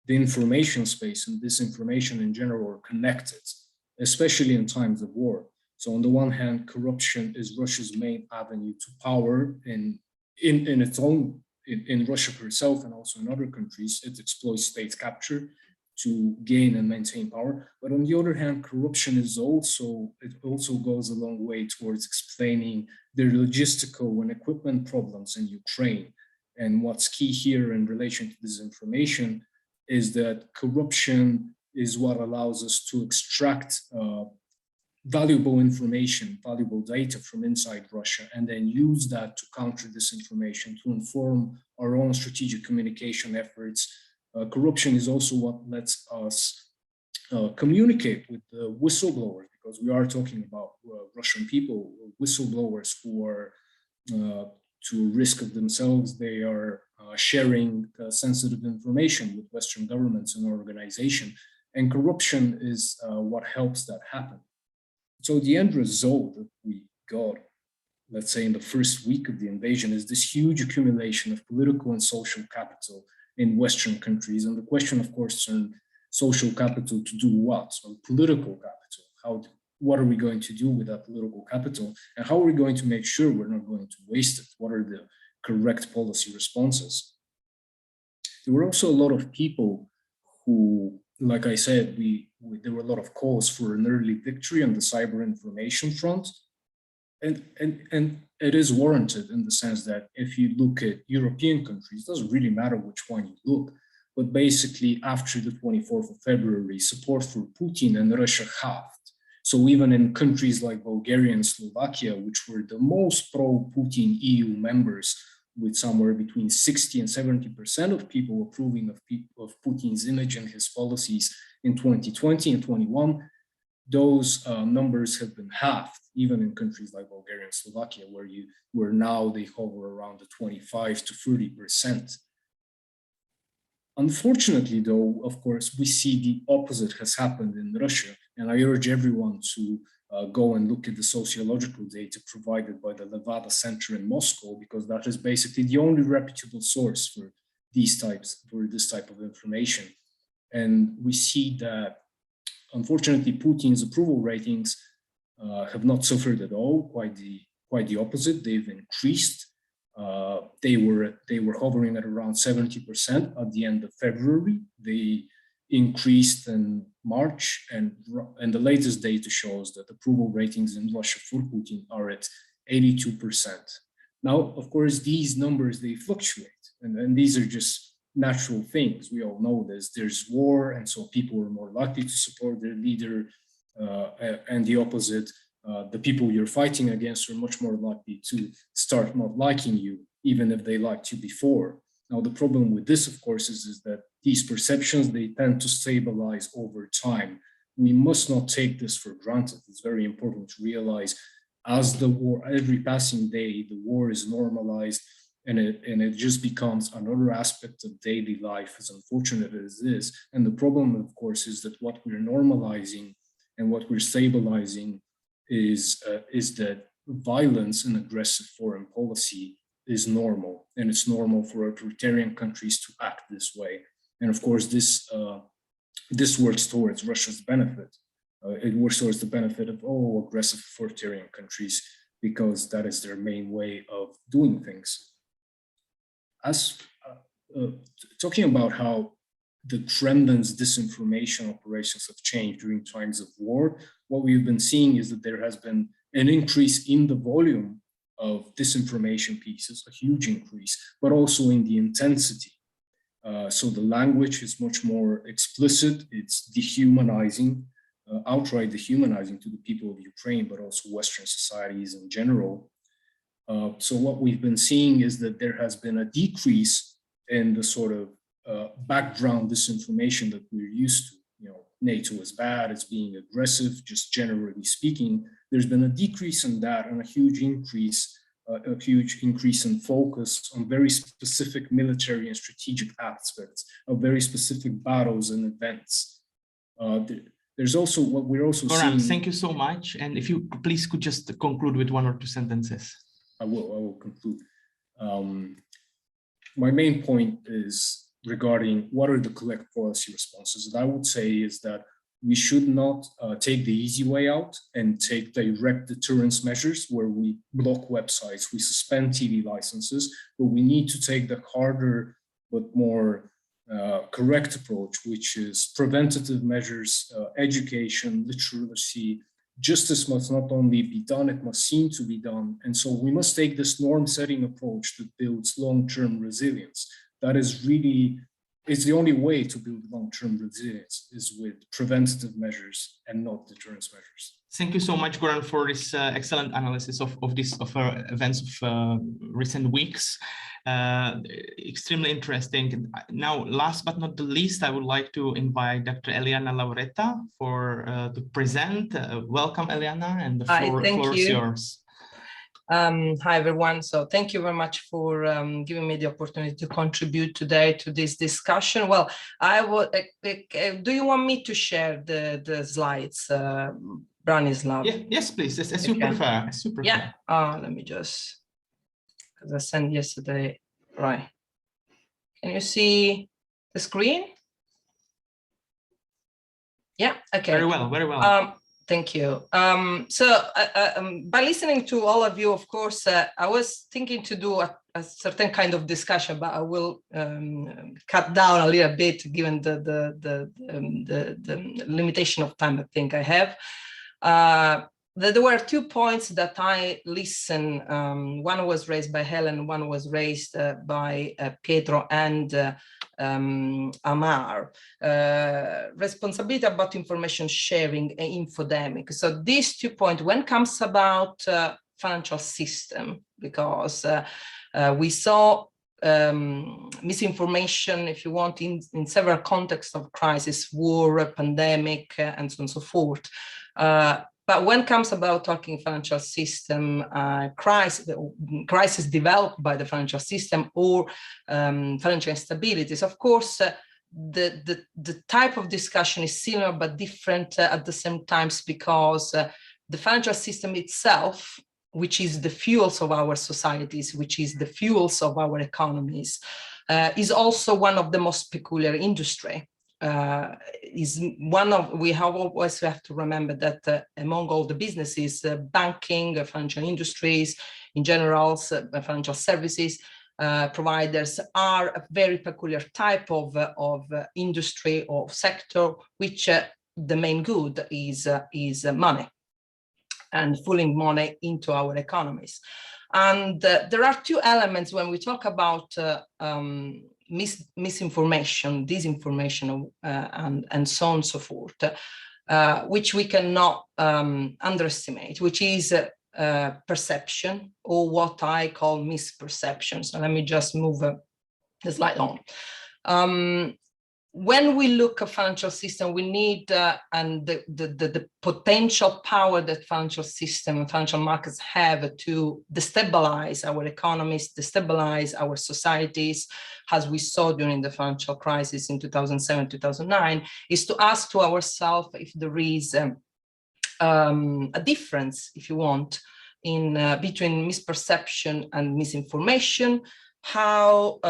the information space and disinformation in general are connected, especially in times of war. So on the one hand, corruption is Russia's main avenue to power in Russia herself and also in other countries. It exploits state capture to gain and maintain power. But on the other hand, corruption also goes a long way towards explaining the logistical and equipment problems in Ukraine. And what's key here in relation to disinformation is that corruption is what allows us to extract valuable information, valuable data from inside Russia, and then use that to counter disinformation, to inform our own strategic communication efforts. Corruption is also what lets us communicate with the whistleblowers, because we are talking about Russian people, whistleblowers who are, to risk of themselves, they are sharing sensitive information with Western governments and organizations, and corruption is what helps that happen. So the end result that we got, let's say in the first week of the invasion, is this huge accumulation of political and social capital in Western countries. And the question, of course, is social capital to do what? So political capital. What are we going to do with that political capital? And how are we going to make sure we're not going to waste it? What are the correct policy responses? There were also a lot of people who, like I said, there were a lot of calls for an early victory on the cyber information front. And it is warranted in the sense that if you look at European countries, it doesn't really matter which one you look. But basically, after the 24th of February, support for Putin and Russia halved. So even in countries like Bulgaria and Slovakia, which were the most pro-Putin EU members, with somewhere between 60 and 70% of people approving of Putin's image and his policies in 2020 and 21, those numbers have been halved, even in countries like Bulgaria and Slovakia, where now they hover around the 25 to 30%. Unfortunately, though, of course, we see the opposite has happened in Russia, and I urge everyone to go and look at the sociological data provided by the Levada Center in Moscow, because that is basically the only reputable source for this type of information. And we see that, unfortunately, Putin's approval ratings have not suffered at all. Quite the opposite. They've increased. They were hovering at around 70% at the end of February. They increased in March, and the latest data shows that approval ratings in Russia for Putin are at 82%. Now, of course, these numbers, they fluctuate, and these are just natural things. We all know this. There's war, and so people are more likely to support their leader, and the opposite. The people you're fighting against are much more likely to start not liking you, even if they liked you before. Now, the problem with this, of course, is that these perceptions, they tend to stabilize over time. We must not take this for granted. It's very important to realize as the war, every passing day, the war is normalized, and it just becomes another aspect of daily life, as unfortunate as it is. And the problem, of course, is that what we're normalizing and what we're stabilizing is that violence and aggressive foreign policy is normal, and it's normal for authoritarian countries to act this way. And of course, this works towards Russia's benefit. It works towards the benefit of all aggressive authoritarian countries, because that is their main way of doing things. As talking about how the Kremlin's disinformation operations have changed during times of war, what we've been seeing is that there has been an increase in the volume of disinformation pieces, a huge increase, but also in the intensity. So the language is much more explicit, it's dehumanizing, outright dehumanizing to the people of Ukraine, but also Western societies in general. So what we've been seeing is that there has been a decrease in the sort of background disinformation that we're used to. You know, NATO is bad, it's being aggressive, just generally speaking. There's been a decrease in that, and a huge increase in focus on very specific military and strategic aspects of very specific battles and events. There's also what we're also seeing.
Thank you so much. And if you please could just conclude with 1 or 2 sentences.
I will conclude. My main point is regarding what are the correct policy responses. And I would say is that we should not take the easy way out and take direct deterrence measures where we block websites, we suspend TV licenses, but we need to take the harder but more correct approach, which is preventative measures, education, literacy. Justice must not only be done, it must seem to be done. And so we must take this norm-setting approach that builds long-term resilience. That is really, it's the only way to build long-term resilience is with preventative measures and not deterrence measures.
Thank you so much, Goran, for this excellent analysis of events of recent weeks. Extremely interesting. Now, last but not the least, I would like to invite Dr. Eliana Lauretta to present. Welcome, Eliana, and the floor is yours.
Hi, everyone. So thank you very much for giving me the opportunity to contribute today to this discussion. Well, I would. Do you want me to share the slides, Branislav?
Yeah, yes, please. As you prefer. As you prefer.
Yeah. Let me just, because I sent yesterday. Right. Can you see the screen? Yeah. Okay.
Very well. Very well.
Thank you. So by listening to all of you, of course, I was thinking to do a certain kind of discussion, but I will cut down a little bit given the limitation of time I think I have. There were 2 points that I listened. One was raised by Hélène, one was raised by Pietro and Ammar, responsibility about information sharing and infodemic. So these 2 points, when it comes about financial system, because we saw misinformation, if you want, in several contexts of crisis, war, pandemic, and so on and so forth. But when it comes about talking financial system crisis developed by the financial system or financial instabilities, of course, the type of discussion is similar but different at the same times, because the financial system itself, which is the fuels of our societies, which is the fuels of our economies, is also one of the most peculiar industry. We always have to remember that among all the businesses, banking, financial industries, in general, financial services providers are a very peculiar type of industry or sector, which the main good is money and pulling money into our economies. And there are 2 elements when we talk about misinformation, disinformation, and so on and so forth, which we cannot underestimate, which is perception, or what I call misperception. So let me just move the slide on. When we look at financial system, we need and the potential power that financial system and financial markets have to destabilize our economies, destabilize our societies, as we saw during the financial crisis in 2007, 2009, is to ask to ourselves if there is a difference, if you want, in between misperception and misinformation, how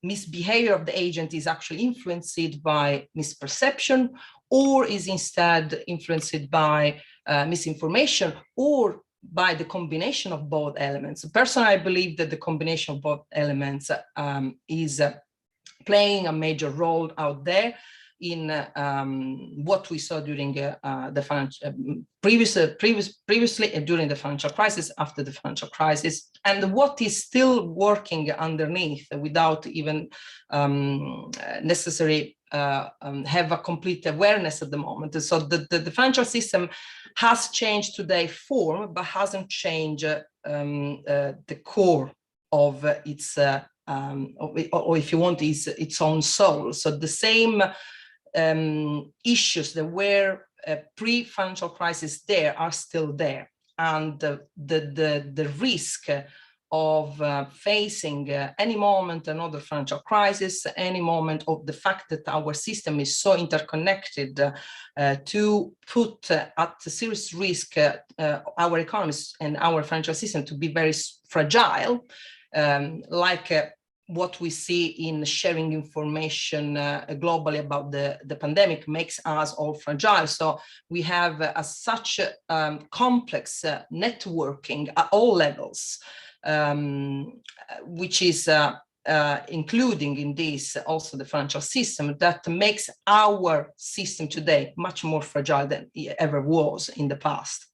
misbehavior of the agent is actually influenced by misperception, or is instead influenced by misinformation, or by the combination of both elements. Personally, I believe that the combination of both elements is playing a major role out there in what we saw during the financial previously and during the financial crisis, after the financial crisis, and what is still working underneath without even necessarily have a complete awareness at the moment. So the financial system has changed today form, but hasn't changed the core of its or if you want, its own soul. So the same issues that were pre-financial crisis there are still there, and the risk of facing any moment another financial crisis, any moment of the fact that our system is so interconnected to put at serious risk our economies and our financial system to be very fragile, like what we see in sharing information globally about the pandemic makes us all fragile. So we have such complex networking at all levels, which is including in this also the financial system, that makes our system today much more fragile than it ever was in the past.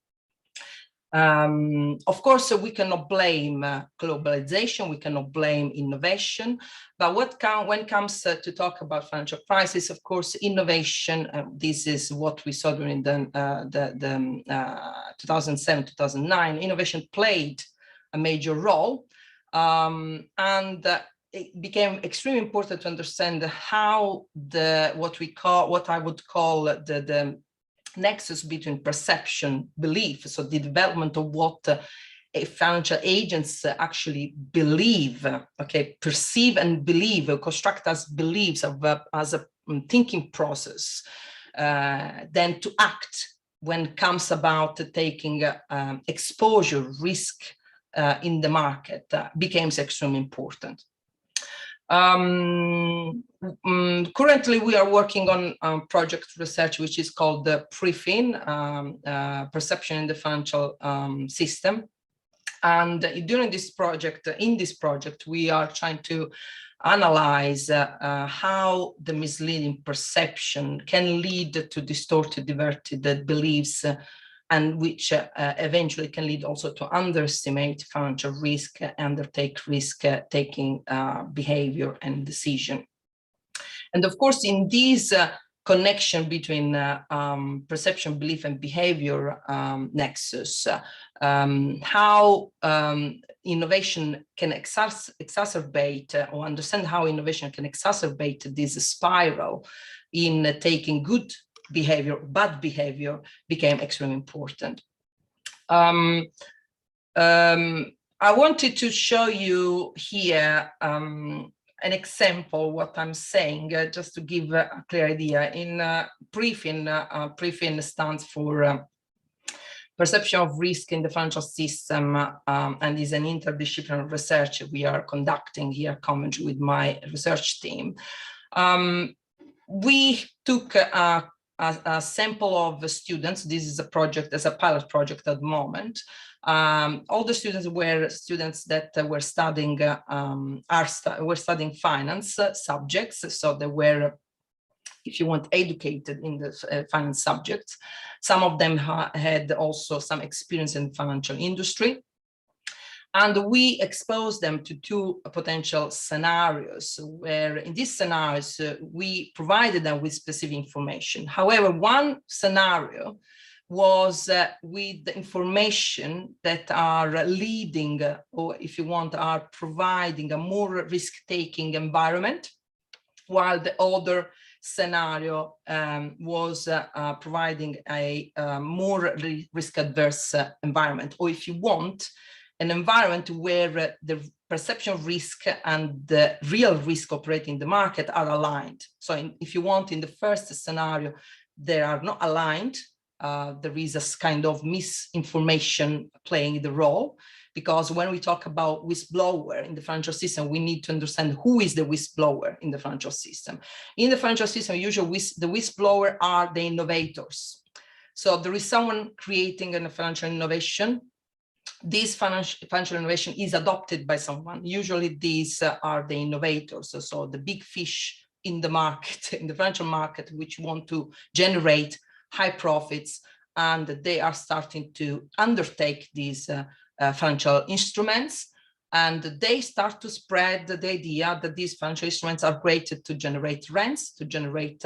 Of course, we cannot blame globalization, we cannot blame innovation, but when it comes to talk about financial crisis, of course, innovation, this is what we saw during the 2007-2009, innovation played a major role, and it became extremely important to understand how what I would call the nexus between perception, belief, so the development of what financial agents actually believe, perceive and believe, construct as beliefs as a thinking process, then to act when it comes about taking exposure, risk in the market becomes extremely important. Currently, we are working on project research, which is called the PREFIN, Perception in the Financial System. And during this project, we are trying to analyze how the misleading perception can lead to distorted, diverted beliefs, and which eventually can lead also to underestimate financial risk, undertake risk-taking behavior and decision. And of course, in this connection between perception, belief, and behavior nexus, how innovation can exacerbate or understand how innovation can exacerbate this spiral in taking good behavior, bad behavior became extremely important. I wanted to show you here an example what I'm saying, just to give a clear idea. In PRIFIN stands for perception of risk in the financial system, and is an interdisciplinary research we are conducting here conjointly with my research team. We took a sample of students. This is a project, as a pilot project at the moment. All the students were students that were studying finance subjects, so they were, if you want, educated in the finance subjects. Some of them had also some experience in the financial industry. And we exposed them to two potential scenarios, where in these scenarios, we provided them with specific information. However, one scenario was with the information that are leading, or if you want, are providing a more risk-taking environment, while the other scenario was providing a more risk-adverse environment, or if you want, an environment where the perception of risk and the real risk operating in the market are aligned. So if you want, in the first scenario, they are not aligned. There is a kind of misinformation playing the role, because when we talk about whistleblower in the financial system, we need to understand who is the whistleblower in the financial system. In the financial system, usually the whistleblower are the innovators. So there is someone creating a financial innovation. This financial innovation is adopted by someone. Usually these are the innovators, so the big fish in the market, in the financial market, which want to generate high profits, and they are starting to undertake these financial instruments, and they start to spread the idea that these financial instruments are created to generate rents, to generate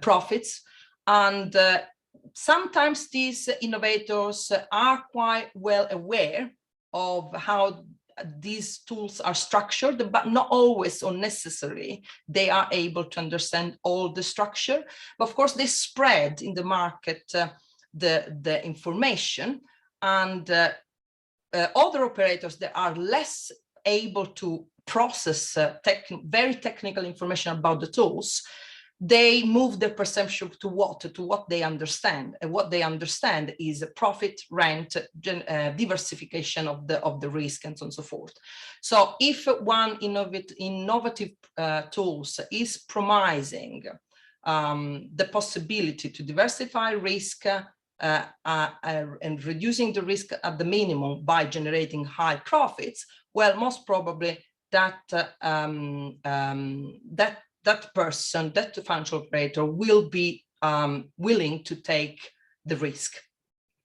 profits. And sometimes these innovators are quite well aware of how these tools are structured, but not always or necessarily they are able to understand all the structure. But of course, they spread in the market the information, and other operators that are less able to process very technical information about the tools, they move their perception to what they understand, and what they understand is profit, rent, diversification of the risk, and so on and so forth. So if one innovative tools is promising the possibility to diversify risk and reducing the risk at the minimum by generating high profits, well, most probably that that person, that financial operator, will be willing to take the risk.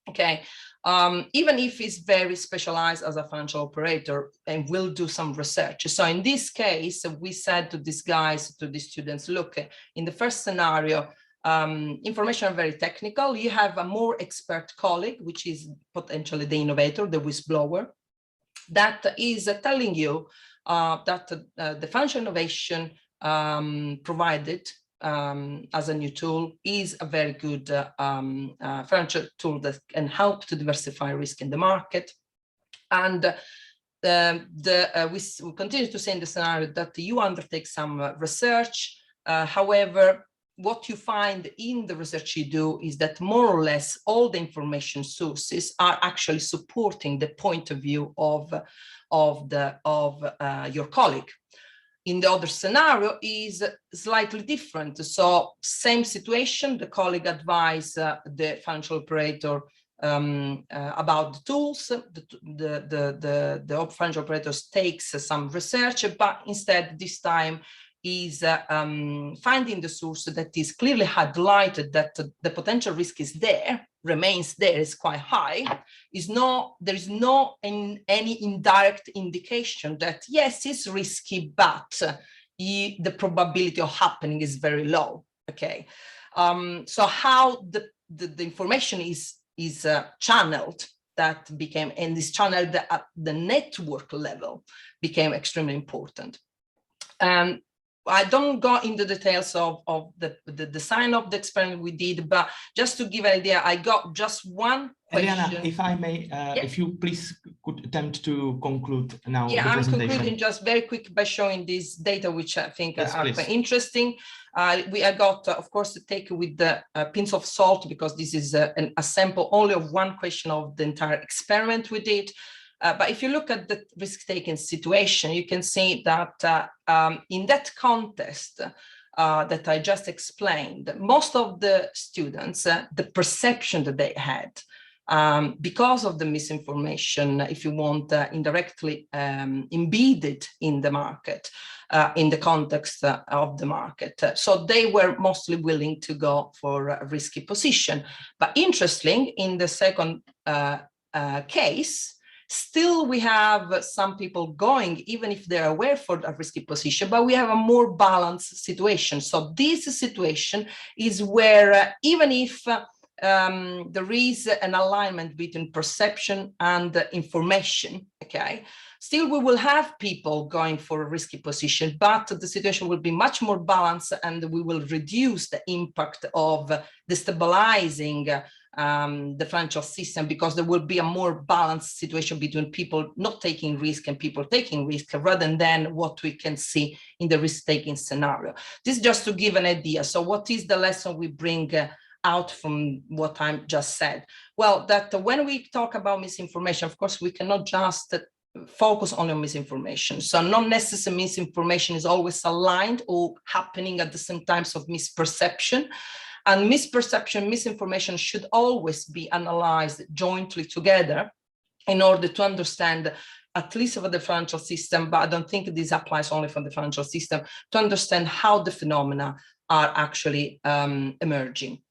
Okay, even if it's very specialized as a financial operator and will do some research. So in this case, we said to these guys, to these students, look, in the first scenario, information are very technical. You have a more expert colleague, which is potentially the innovator, the whistleblower, that is telling you that the financial innovation provided as a new tool is a very good financial tool that can help to diversify risk in the market. And we continue to say in the scenario that you undertake some research. However, what you find in the research you do is that more or less all the information sources are actually supporting the point of view of your colleague. In the other scenario is slightly different. So same situation, the colleague advised the financial operator about the tools. The financial operator takes some research, but instead this time is finding the source that is clearly highlighted that the potential risk is there, remains there, is quite high. There is no any indirect indication that yes, it's risky, but the probability of happening is very low. Okay, so how the information is channeled, that became, and this channel at the network level became extremely important. I don't go into details of the design of the experiment we did, but just to give an idea, I got just one question.
Eliana, if I may, if you please could attempt to conclude now the
I'm
presentation.
concluding just very quick by showing these data, which I think
yes,
are
please.
quite interesting. I got, of course, to take with the pinch of salt, because this is a sample only of one question of the entire experiment we did. But if you look at the risk-taking situation, you can see that in that context that I just explained, most of the students, the perception that they had, because of the misinformation, if you want, indirectly embedded in the market, in the context of the market. So they were mostly willing to go for a risky position. But interesting, in the second case, still we have some people going, even if they're aware for a risky position, but we have a more balanced situation. So this situation is where even if there is an alignment between perception and information, okay, still we will have people going for a risky position, but the situation will be much more balanced, and we will reduce the impact of destabilizing the financial system, because there will be a more balanced situation between people not taking risk and people taking risk, rather than what we can see in the risk-taking scenario. This is just to give an idea. So what is the lesson we bring out from what I just said? Well, that when we talk about misinformation, of course, we cannot just focus only on misinformation. So not necessarily misinformation is always aligned or happening at the same times of misperception. And misperception, misinformation should always be analyzed jointly together in order to understand, at least for the financial system, but I don't think this applies only for the financial system, to understand how the phenomena are actually emerging.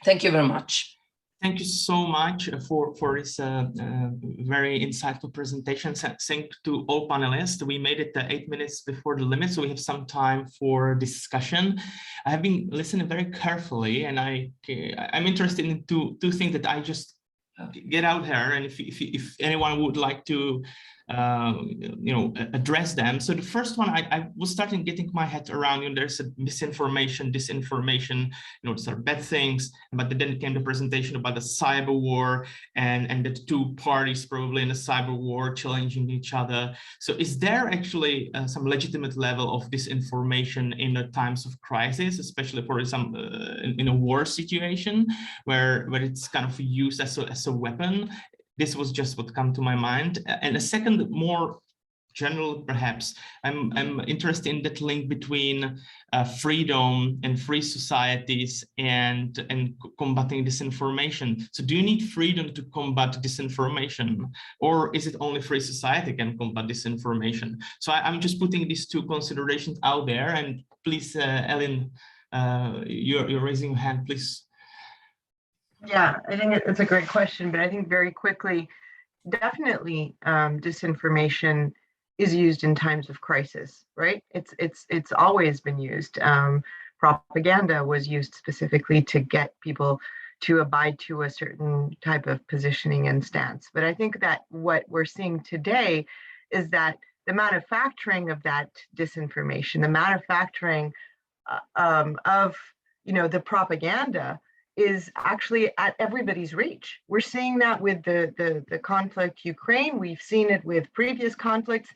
Thank you very much.
Thank you so much for this very insightful presentation. Thanks to all panelists. We made it 8 minutes before the limit, so we have some time for discussion. I have been listening very carefully, and I'm interested in two things that I just get out here, and if anyone would like to address them. So the first one, I was starting getting my head around, there's a misinformation, disinformation, these are bad things, but then came the presentation about the cyber war and the two parties probably in the cyber war challenging each other. So is there actually some legitimate level of disinformation in the times of crisis, especially for some in a war situation where it's kind of used as a weapon? This was just what came to my mind. And a second, more general, perhaps, I'm interested in that link between freedom and free societies and combating disinformation. So do you need freedom to combat disinformation, or is it only free society can combat disinformation? So I'm just putting these two considerations out there, and please, Hélène, you're raising your hand, please.
Yeah, I think it's a great question, but I think very quickly, definitely disinformation is used in times of crisis, right? It's always been used. Propaganda was used specifically to get people to abide to a certain type of positioning and stance. But I think that what we're seeing today is that the manufacturing of that disinformation, the manufacturing of the propaganda is actually at everybody's reach. We're seeing that with the conflict Ukraine. We've seen it with previous conflicts.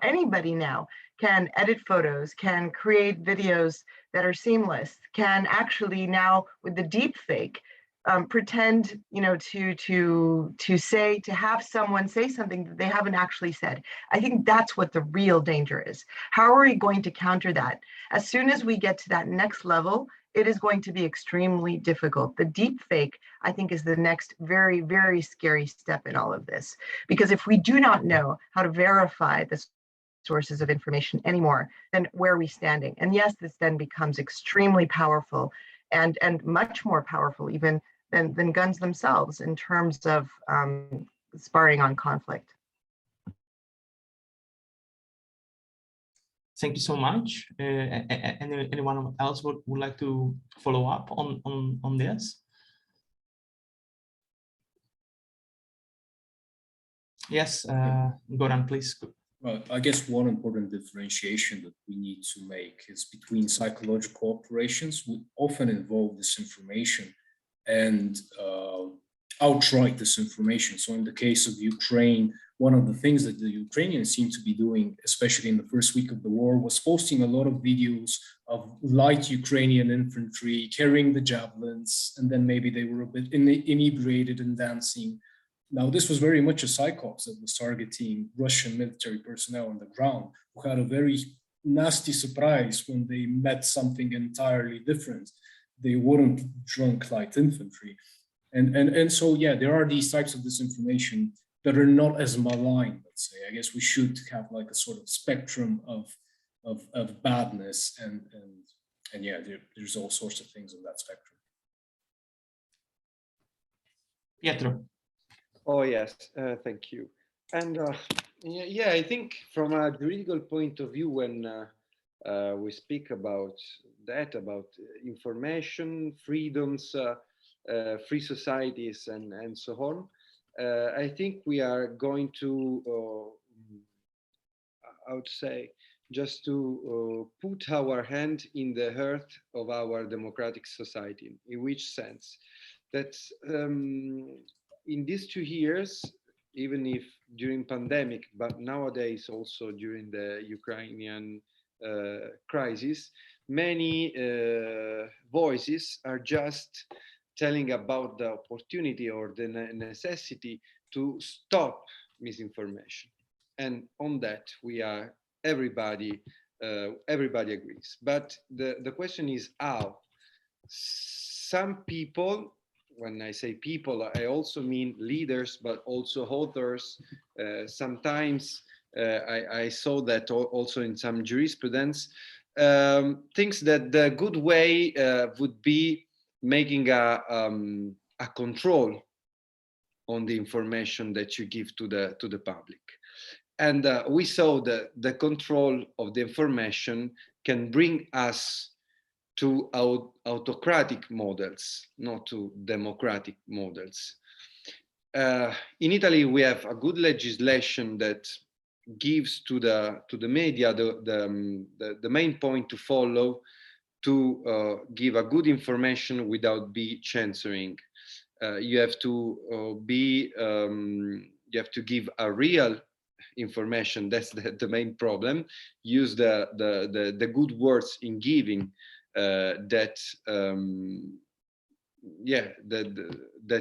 Anybody now can edit photos, can create videos that are seamless, can actually now with the deep fake pretend, to have someone say something that they haven't actually said. I think that's what the real danger is. How are we going to counter that? As soon as we get to that next level, it is going to be extremely difficult. The deep fake, I think, is the next very, very scary step in all of this. Because if we do not know how to verify the sources of information anymore, then where are we standing? And yes, this then becomes extremely powerful and much more powerful even than guns themselves in terms of sparring on conflict.
Thank you so much. Anyone else would like to follow up on this? Yes, Goran, please.
Well, I guess one important differentiation that we need to make is between psychological operations, which often involve disinformation, and outright disinformation. So in the case of Ukraine, one of the things that the Ukrainians seem to be doing, especially in the first week of the war, was posting a lot of videos of light Ukrainian infantry carrying the javelins, and then maybe they were a bit inebriated and dancing. Now, this was very much a psyops that was targeting Russian military personnel on the ground, who had a very nasty surprise when they met something entirely different. They weren't drunk light infantry. And so, yeah, there are these types of disinformation that are not as malign, let's say. I guess we should have like a sort of spectrum of badness, and yeah, there's all sorts of things on that spectrum.
Pietro.
Oh, yes, thank you. And yeah, I think from a juridical point of view, when we speak about that, about information, freedoms, free societies, and so on, I think we are going to, I would say, just to put our hand in the heart of our democratic society. In which sense? That in these 2 years, even if during pandemic, but nowadays also during the Ukrainian crisis, many voices are just telling about the opportunity or the necessity to stop misinformation. And on that, we are, everybody agrees. But the question is how. Some people, when I say people, I also mean leaders, but also authors. Sometimes I saw that also in some jurisprudence, thinks that the good way would be making a control on the information that you give to the public. And we saw that the control of the information can bring us to autocratic models, not to democratic models. In Italy, we have a good legislation that gives to the media the main point to follow, to give a good information without be censoring. You have to you have to give a real information. That's the main problem. Use the good words in giving that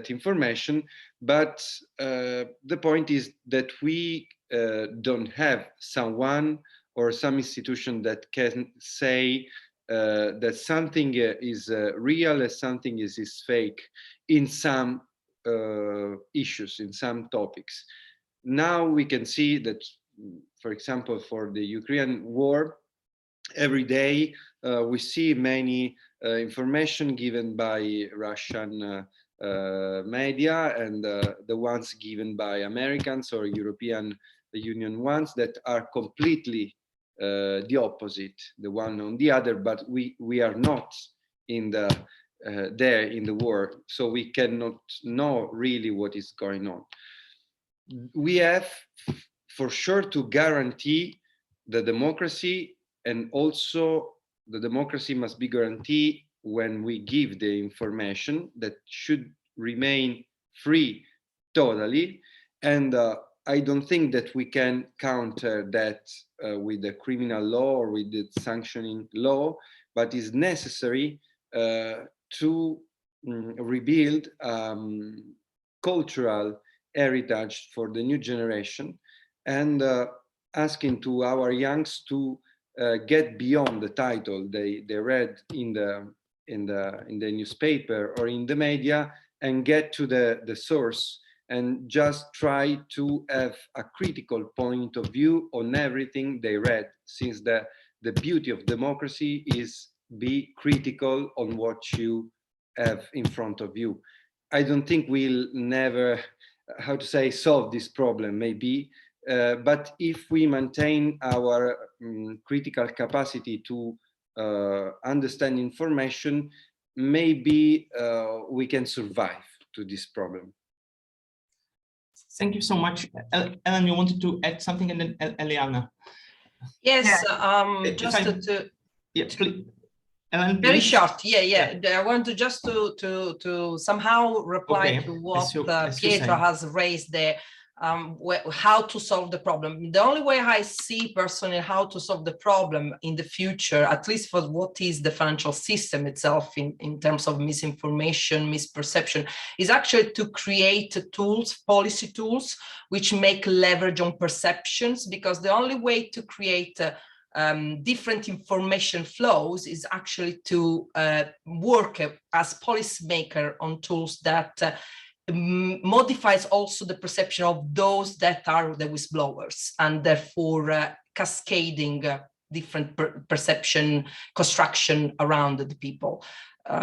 information. But the point is that we don't have someone or some institution that can say that something is real and something is fake in some issues, in some topics. Now we can see that, for example, for the Ukrainian war, every day we see many information given by Russian media and the ones given by Americans or European Union ones that are completely the opposite, the one on the other, but we are not in the there in the war, so we cannot know really what is going on. We have for sure to guarantee the democracy, and also the democracy must be guaranteed when we give the information that should remain free totally. And I don't think that we can counter that with the criminal law or with the sanctioning law, but it's necessary to rebuild cultural heritage for the new generation, and asking to our youngs to get beyond the title they read in the newspaper or in the media, and get to the source, and just try to have a critical point of view on everything they read, since the beauty of democracy is be critical on what you have in front of you. I don't think we'll never, how to say, solve this problem. Maybe But if we maintain our critical capacity to understand information, maybe we can survive to this problem.
Thank you so much. Hélène, you wanted to add something, and then Eliana.
Yes,
Yeah.
just to
yeah, please. Hélène,
very
please.
short. Yeah. I want to just to somehow reply to what Pietro has raised there. How to solve the problem. The only way I see personally how to solve the problem in the future, at least for what is the financial system itself in terms of misinformation, misperception, is actually to create tools, policy tools, which make leverage on perceptions, because the only way to create different information flows is actually to work as policymaker on tools that modifies also the perception of those that are the whistleblowers, and therefore cascading different perception construction around the people.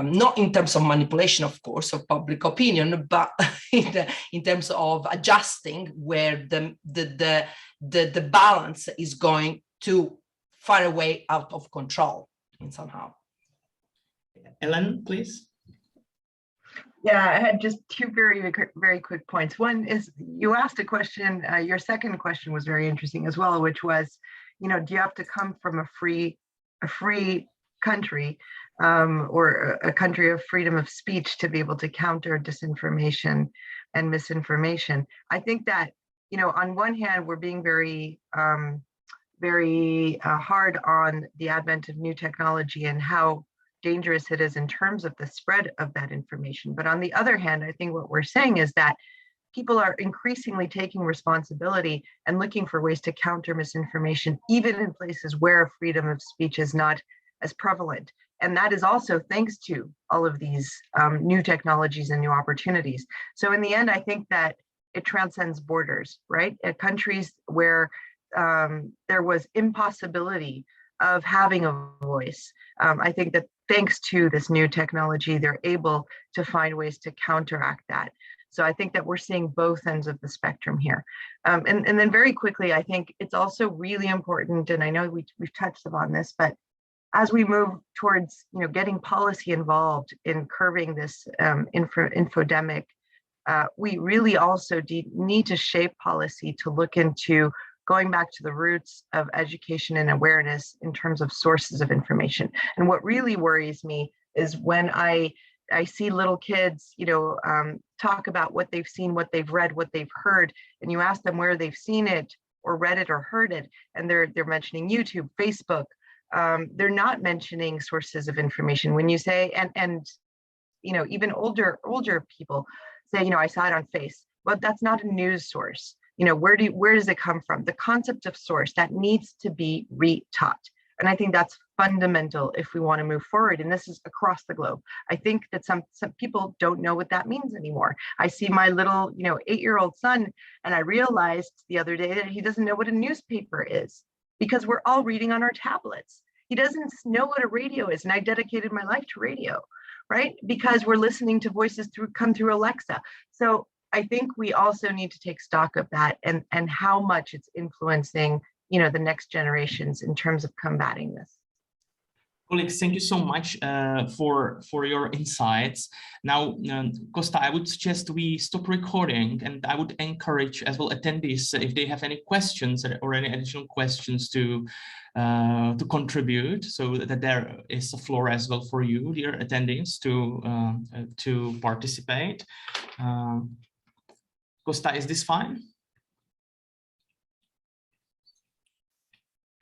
Not in terms of manipulation, of course, of public opinion, but in terms of adjusting where the balance is going too far away out of control in somehow.
Hélène, please.
Yeah, I had just two very quick points. One is you asked a question, your second question was very interesting as well, which was, do you have to come from a free country or a country of freedom of speech to be able to counter disinformation and misinformation? I think that, on one hand, we're being very hard on the advent of new technology and how dangerous it is in terms of the spread of that information. But on the other hand, I think what we're saying is that people are increasingly taking responsibility and looking for ways to counter misinformation, even in places where freedom of speech is not as prevalent. And that is also thanks to all of these new technologies and new opportunities. So in the end, I think that it transcends borders, right? At countries where there was impossibility of having a voice, I think that thanks to this new technology, they're able to find ways to counteract that. So I think that we're seeing both ends of the spectrum here. And then very quickly, I think it's also really important, and I know we've touched upon this, but as we move towards getting policy involved in curbing this infodemic, we really also need to shape policy to look into going back to the roots of education and awareness in terms of sources of information. And what really worries me is when I see little kids, talk about what they've seen, what they've read, what they've heard, and you ask them where they've seen it or read it or heard it, and they're mentioning YouTube, Facebook. They're not mentioning sources of information. When you say, and even older people say, I saw it on Face, but that's not a news source. Where does it come from? The concept of source, that needs to be retaught. And I think that's fundamental if we want to move forward. And this is across the globe. I think that some people don't know what that means anymore. I see my little, 8-year-old son, and I realized the other day that he doesn't know what a newspaper is because we're all reading on our tablets. He doesn't know what a radio is. And I dedicated my life to radio, right? Because we're listening to voices come through Alexa. So I think we also need to take stock of that and how much it's influencing, the next generations in terms of combating this.
Colleagues, thank you so much for your insights. Now, Costa, I would suggest we stop recording, and I would encourage as well attendees, if they have any questions or any additional questions to contribute, so that there is a floor as well for you, dear attendees, to participate. Costa, is this fine?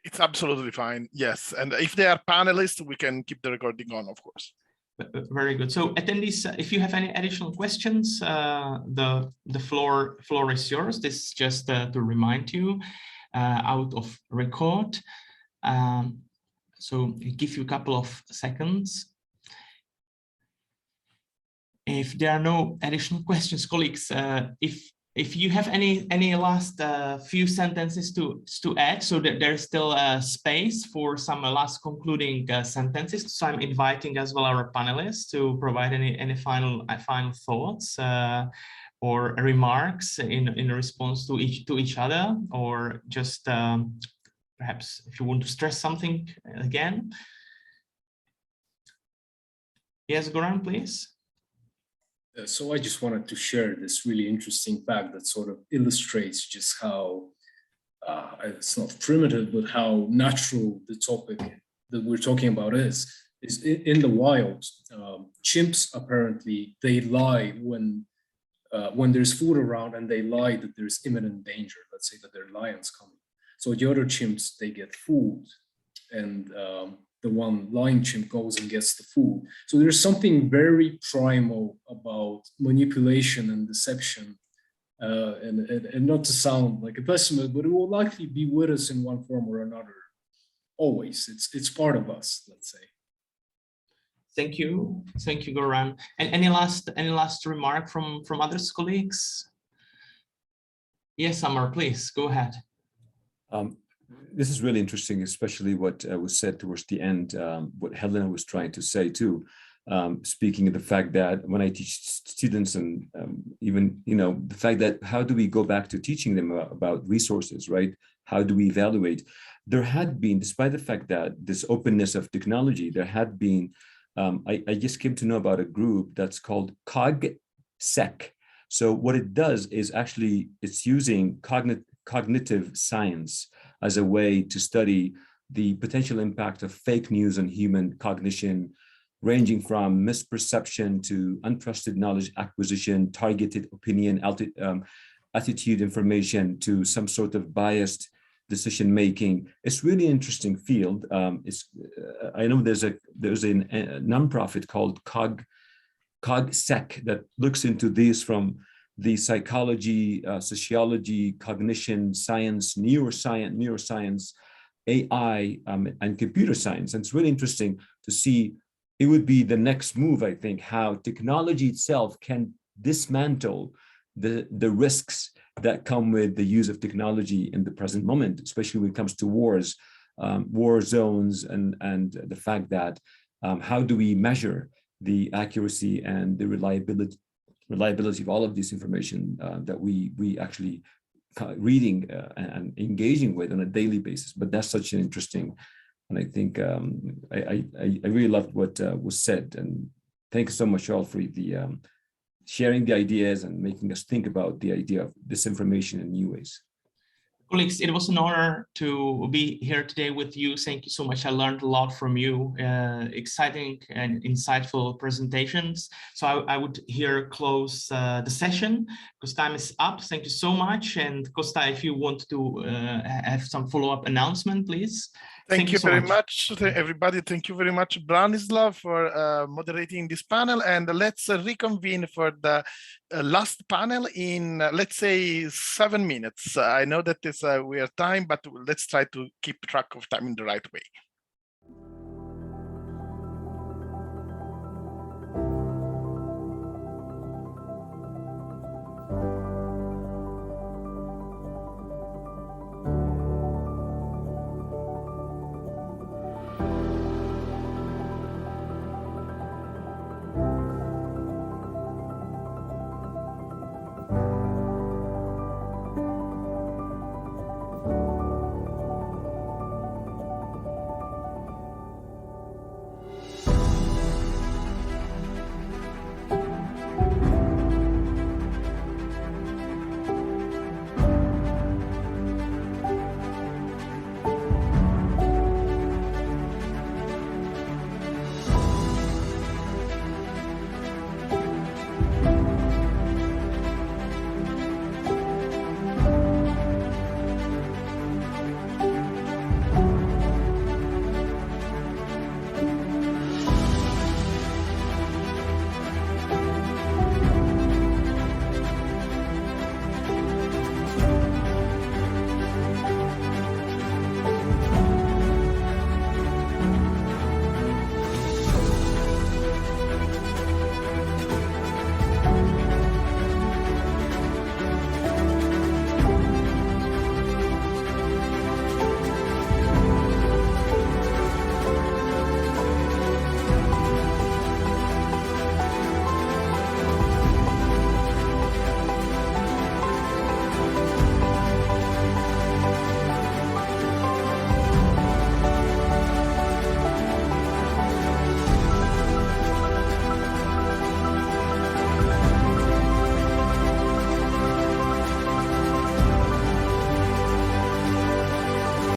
It's absolutely fine, yes. And if they are panelists, we can keep the recording on, of course.
Very good. So attendees, if you have any additional questions, the floor is yours. This is just to remind you out of record. So give you a couple of seconds. If there are no additional questions, colleagues, if you have any last few sentences to add, so that there's still space for some last concluding sentences. So I'm inviting as well our panelists to provide any final thoughts or remarks in response to each other, or just perhaps if you want to stress something again. Yes, Goran, please.
So I just wanted to share this really interesting fact that sort of illustrates just how, it's not primitive, but how natural the topic that we're talking about is in the wild. Chimps, apparently, they lie when there's food around, and they lie that there's imminent danger. Let's say that there are lions coming. So the other chimps, they get food, and the one lion chimp goes and gets the food. So there's something very primal about manipulation and deception, and not to sound like a pessimist, but it will likely be with us in one form or another. Always, it's part of us, let's say.
Thank you, Goran. And any last remark from other colleagues? Yes, Ammar, please go ahead.
This is really interesting, especially what was said towards the end, what Hélène was trying to say too, speaking of the fact that when I teach students, and even, the fact that how do we go back to teaching them about resources, right? How do we evaluate? There had been, despite the fact that this openness of technology, there had been, I just came to know about a group that's called CogSec. So what it does is actually, it's using cognitive science as a way to study the potential impact of fake news on human cognition, ranging from misperception to untrusted knowledge acquisition, targeted opinion, attitude information, to some sort of biased decision making. It's really interesting field. I know there's a nonprofit called CogSec that looks into these from the psychology, sociology, cognition, science, neuroscience, AI, and computer science. And it's really interesting to see. It would be the next move, I think, how technology itself can dismantle the risks that come with the use of technology in the present moment, especially when it comes to wars, war zones, and the fact that how do we measure the accuracy and the reliability of all of this information that we actually reading and engaging with on a daily basis. But that's such an interesting, and I think I really loved what was said, and thank you so much all for the sharing the ideas and making us think about the idea of disinformation in new ways.
Colleagues, it was an honor to be here today with you. Thank you so much. I learned a lot from you. Exciting and insightful presentations. So I would here close the session because time is up. Thank you so much. And Costa, if you want to have some follow-up announcement, please.
Thank you very much, everybody. Thank you very much, Branislav, for moderating this panel. And let's reconvene for the last panel in, let's say, 7 minutes. I know that we are time, but let's try to keep track of time in the right way.